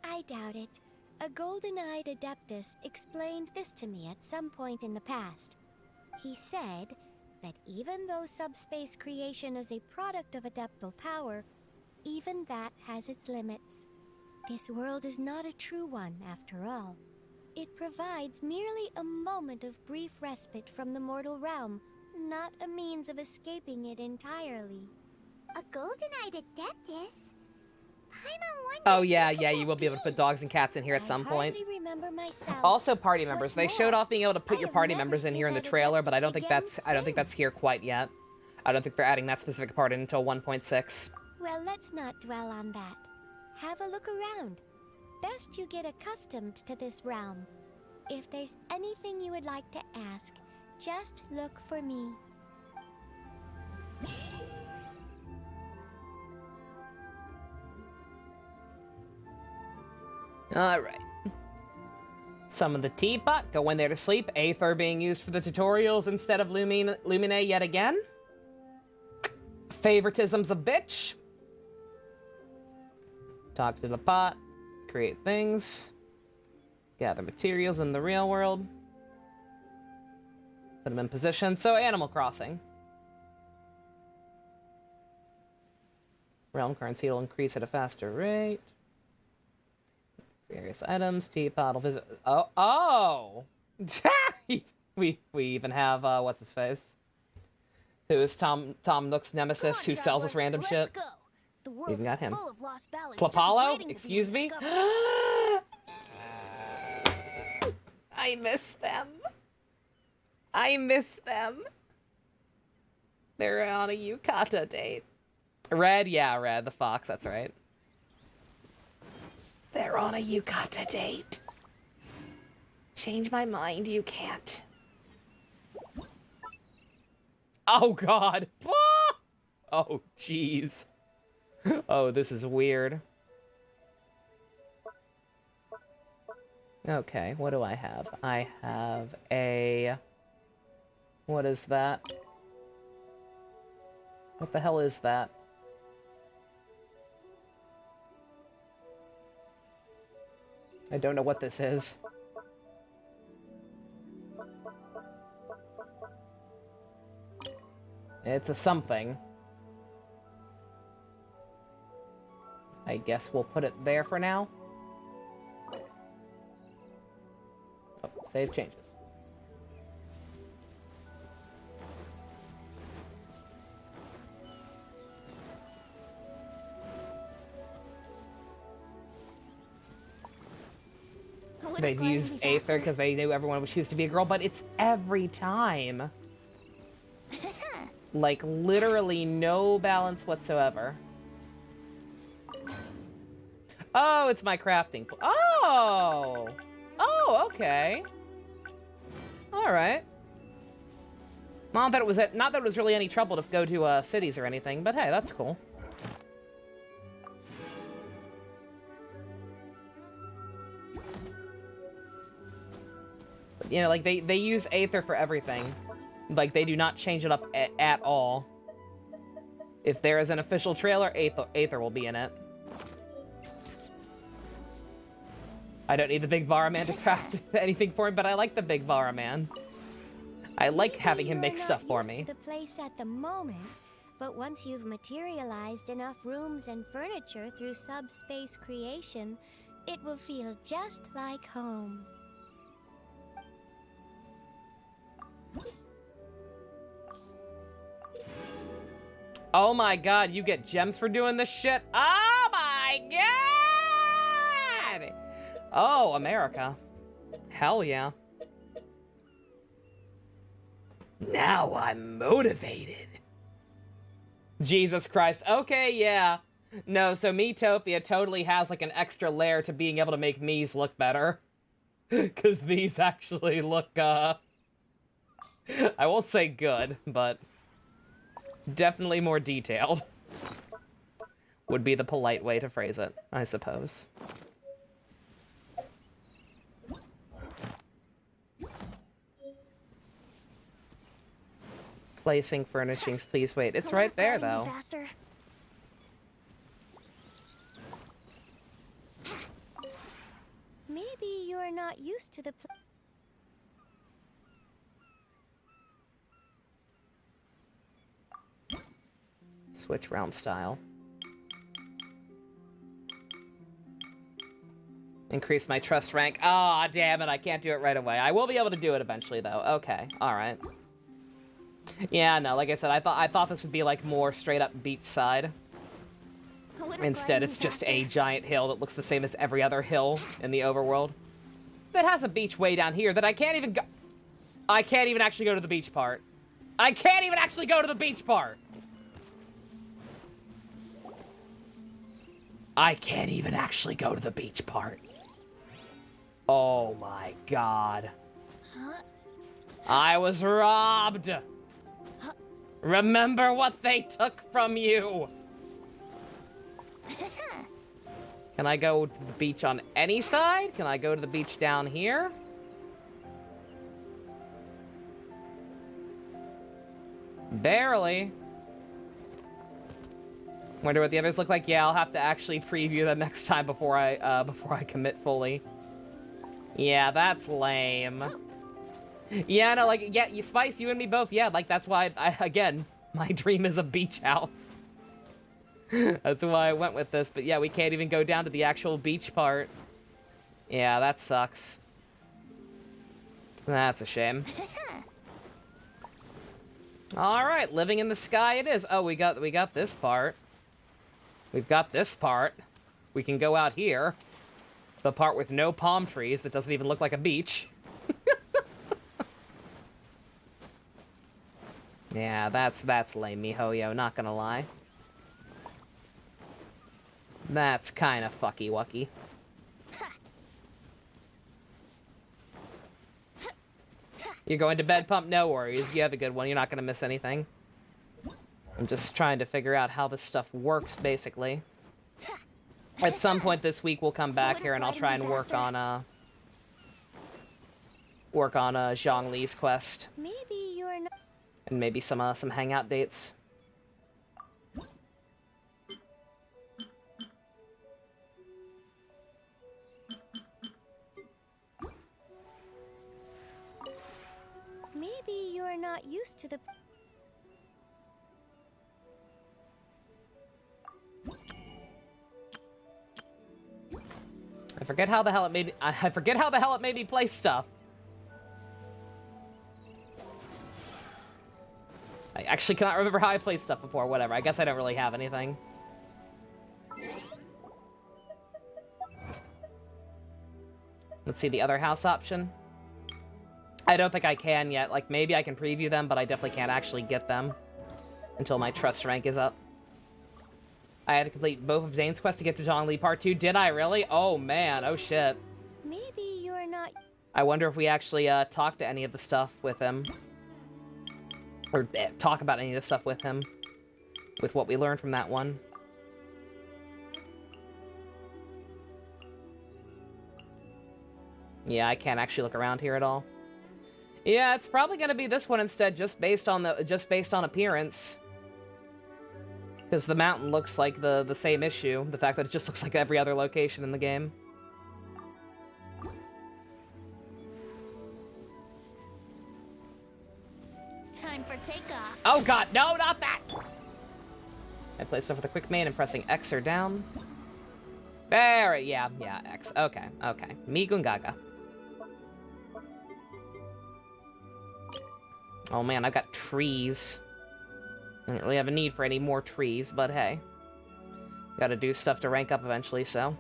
I doubt it. A golden-eyed Adeptus explained this to me at some point in the past. He said that even though subspace creation is a product of adeptal power, even that has its limits. This world is not a true one, after all. It provides merely a moment of brief respite from the mortal realm, not a means of escaping it entirely. A golden-eyed Adeptus? Paimon Oh yeah, you will be able to put dogs and cats in here at some point. Remember myself. Also party members. They What's showed more, off being able to put I your have party never members in seen here in the that trailer, but I don't Adeptus think that's again here since. quite yet. I don't think they're adding that specific part in until 1.6. Well, let's not dwell on that. Have a look around. Best you get accustomed to this realm. If there's anything you would like to ask, just look for me. Alright. Summon the teapot, go in there to sleep. Aether being used for the tutorials instead of Lumine yet again. Favoritism's a bitch. Talk to the pot. Create things. Gather materials in the real world. Put them in position. So, Animal Crossing. Realm currency will increase at a faster rate. Various items. Teapot will visit. Oh! we even have, what's his face? Who is Tom Nook's nemesis who sells us random shit? Go. The world Even got is him. full of lost ballads just Plapalo? waiting to be Excuse me? discovered. I miss them. I miss them. They're on a yukata date. Red, yeah, Red, the fox, that's right. They're on a yukata date. Change my mind, you can't. Oh, God. Oh, jeez. Oh, this is weird. Okay, what do I have? I have a... What is that? What the hell is that? I don't know what this is. It's a something. I guess we'll put it there for now. Oh, save changes. They used Aether because they knew everyone would choose to be a girl, but it's every time. Like, literally no balance whatsoever. Oh, it's my crafting. Oh! Oh, okay. Alright. Not that it was really any trouble to go to cities or anything, but hey, that's cool. You know, like, they use Aether for everything. Like, they do not change it up at all. If there is an official trailer, Aether will be in it. I don't need the big Vara man to craft anything for me, but I like the big Vara man. I like having him make stuff for me. To the place at the moment, but once you've materialized enough rooms and furniture through subspace creation, it will feel just like home. Oh my god, you get gems for doing this shit? Oh my god! Oh, America. Hell yeah. Now I'm motivated. Jesus Christ. Okay, yeah. No, so Miitopia totally has like an extra layer to being able to make Mii's look better. Because these actually look, I won't say good, but definitely more detailed. Would be the polite way to phrase it, I suppose. Placing furnishings, please wait. It's right there, though. Faster. Maybe you're not used to the Switch realm style. Increase my trust rank. Ah, damn it, I can't do it right away. I will be able to do it eventually, though. Okay, alright. Yeah, no, like I said, I thought this would be, like, more straight-up beachside. Instead, it's just a giant hill that looks the same as every other hill in the overworld. That has a beach way down here that I can't even go... I can't even actually go to the beach part. I can't even actually go to the beach part! I can't even actually go to the beach part. Oh my god. I was robbed! Remember what they took from you! Can I go to the beach on any side? Can I go to the beach down here? Barely. Wonder what the others look like. Yeah, I'll have to actually preview them next time before I commit fully. Yeah, that's lame. Yeah, no, like, yeah, Spice, you and me both. Yeah, like, that's why, again, my dream is a beach house. That's why I went with this. But yeah, we can't even go down to the actual beach part. Yeah, that sucks. That's a shame. All right, living in the sky it is. Oh, we got this part. We've got this part. We can go out here. The part with no palm trees that doesn't even look like a beach. Yeah, that's lame, miHoYo, not gonna lie. That's kind of fucky-wucky. You're going to bed, Pump? No worries. You have a good one. You're not going to miss anything. I'm just trying to figure out how this stuff works, basically. At some point this week, we'll come back here and I'll try and work on Zhongli's quest. Maybe you're not... And maybe some hangout dates. Maybe you're not used to the... I forget how the hell it made me, I forget how the hell it made me play stuff. I actually cannot remember how I played stuff before. Whatever. I guess I don't really have anything. Let's see the other house option. I don't think I can yet. Like, maybe I can preview them, but I definitely can't actually get them until my trust rank is up. I had to complete both of Zane's quests to get to Zhongli Part 2. Did I really? Oh, man. Oh, shit. Maybe you're not... I wonder if we actually talk to any of the stuff with him. Or talk about any of the stuff with him. With what we learned from that one. Yeah, I can't actually look around here at all. Yeah, it's probably gonna be this one instead, just based on appearance. Because the mountain looks like the same issue. The fact that it just looks like every other location in the game. Time for takeoff. Oh god, no, not that! I play stuff with a quick main and pressing X or down. There, yeah, X. Okay. Mi Gungaga. Oh man, I've got trees. I don't really have a need for any more trees, but hey. Gotta do stuff to rank up eventually, so.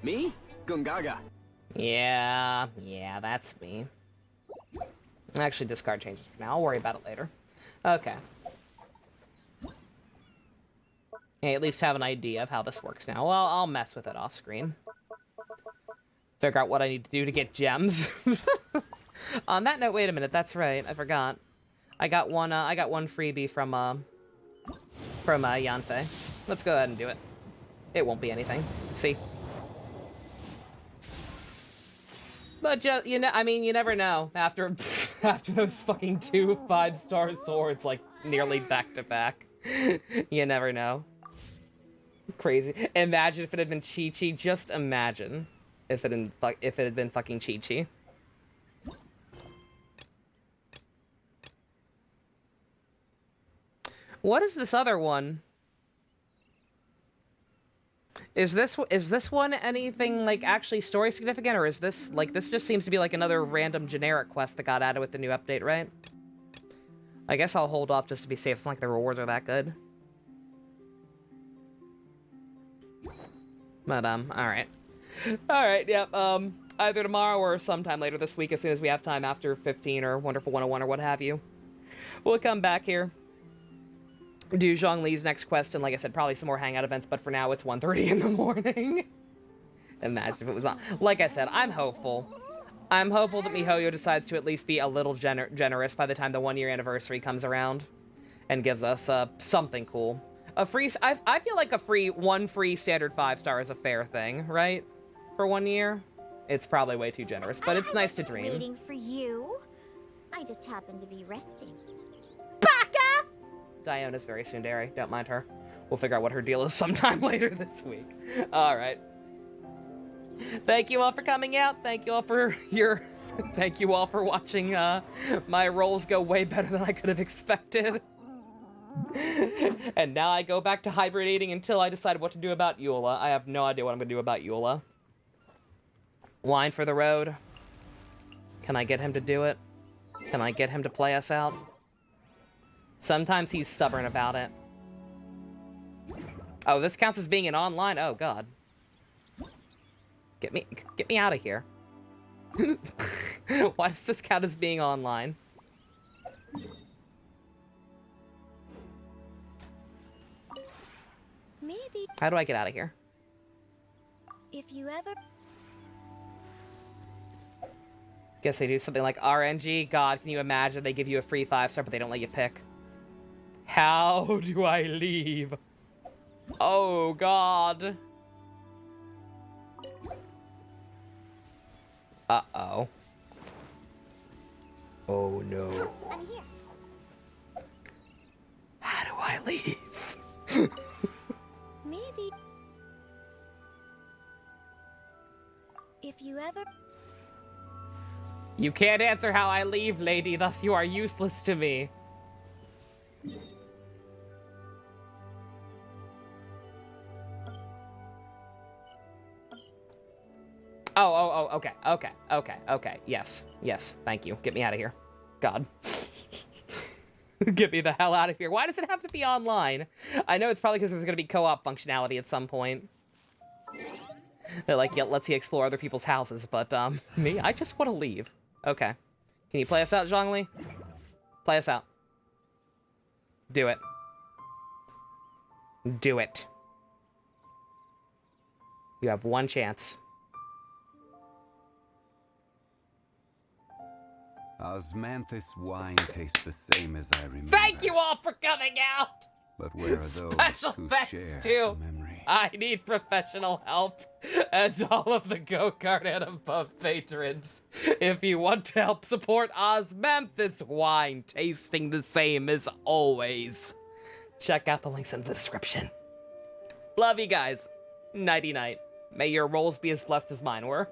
Me? Gungaga. Yeah, that's me. Actually, discard changes for now. I'll worry about it later. Okay. Hey, at least have an idea of how this works now. Well, I'll mess with it off screen. Figure out what I need to do to get gems. On that note, wait a minute. That's right. I forgot. I got one freebie from Yanfei. Let's go ahead and do it. It won't be anything. See? But just, you know, I mean, you never know. After those fucking 2 5-star swords, like, nearly back-to-back. You never know. Crazy. Imagine if it had been Chi-Chi. Just imagine if it had been fucking Chi-Chi. What is this other one? Is this one anything, like, actually story significant, or is this, like, this just seems to be, like, another random generic quest that got added with the new update, right? I guess I'll hold off just to be safe. It's not like the rewards are that good. But, alright. Alright, yep, either tomorrow or sometime later this week, as soon as we have time after 15 or Wonderful 101 or what have you. We'll come back here, do Zhongli's next quest, and like I said, probably some more hangout events, but for now it's 1:30 in the morning. Imagine if it was on. Like I said, I'm hopeful. I'm hopeful that miHoYo decides to at least be a little generous by the time the 1-year anniversary comes around and gives us something cool. A free... I feel like one free standard 5-star is a fair thing, right? For 1 year? It's probably way too generous, but it's nice to dream. Waiting for you. I just happened to be resting. Baka! Diona's very tsundere. Don't mind her. We'll figure out what her deal is sometime later this week. Alright. Thank you all for coming out. Thank you all for your... Thank you all for watching my rolls go way better than I could have expected. And now I go back to hibernating until I decide what to do about Eula. I have no idea what I'm going to do about Eula. Wine for the road. Can I get him to do it? Can I get him to play us out? Sometimes he's stubborn about it. Oh, this counts as being an online? Oh, God. Get me out of here. Why does this count as being online? Maybe How do I get out of here? if you ever... Guess they do something like RNG. God, can you imagine? They give you a free 5-star, but they don't let you pick. How do I leave? Oh, God. Uh-oh. Oh, no. I'm here. How do I leave? Maybe... If you ever... You can't answer how I leave, lady, thus you are useless to me. Oh, okay. Yes, thank you. Get me out of here. God. Get me the hell out of here. Why does it have to be online? I know it's probably because there's going to be co-op functionality at some point. Like, yeah, lets you explore other people's houses, but, me, I just want to leave. Okay. Can you play us out, Zhongli? Play us out. Do it. Do it. You have one chance. Osmanthus wine tastes the same as I remember. Thank you all for coming out! But where are those Special who thanks share to the memory? I need professional help, and all of the go-kart and above patrons. If you want to help support Osmanthus wine tasting the same as always, check out the links in the description. Love you guys. Nighty-night. May your rolls be as blessed as mine were.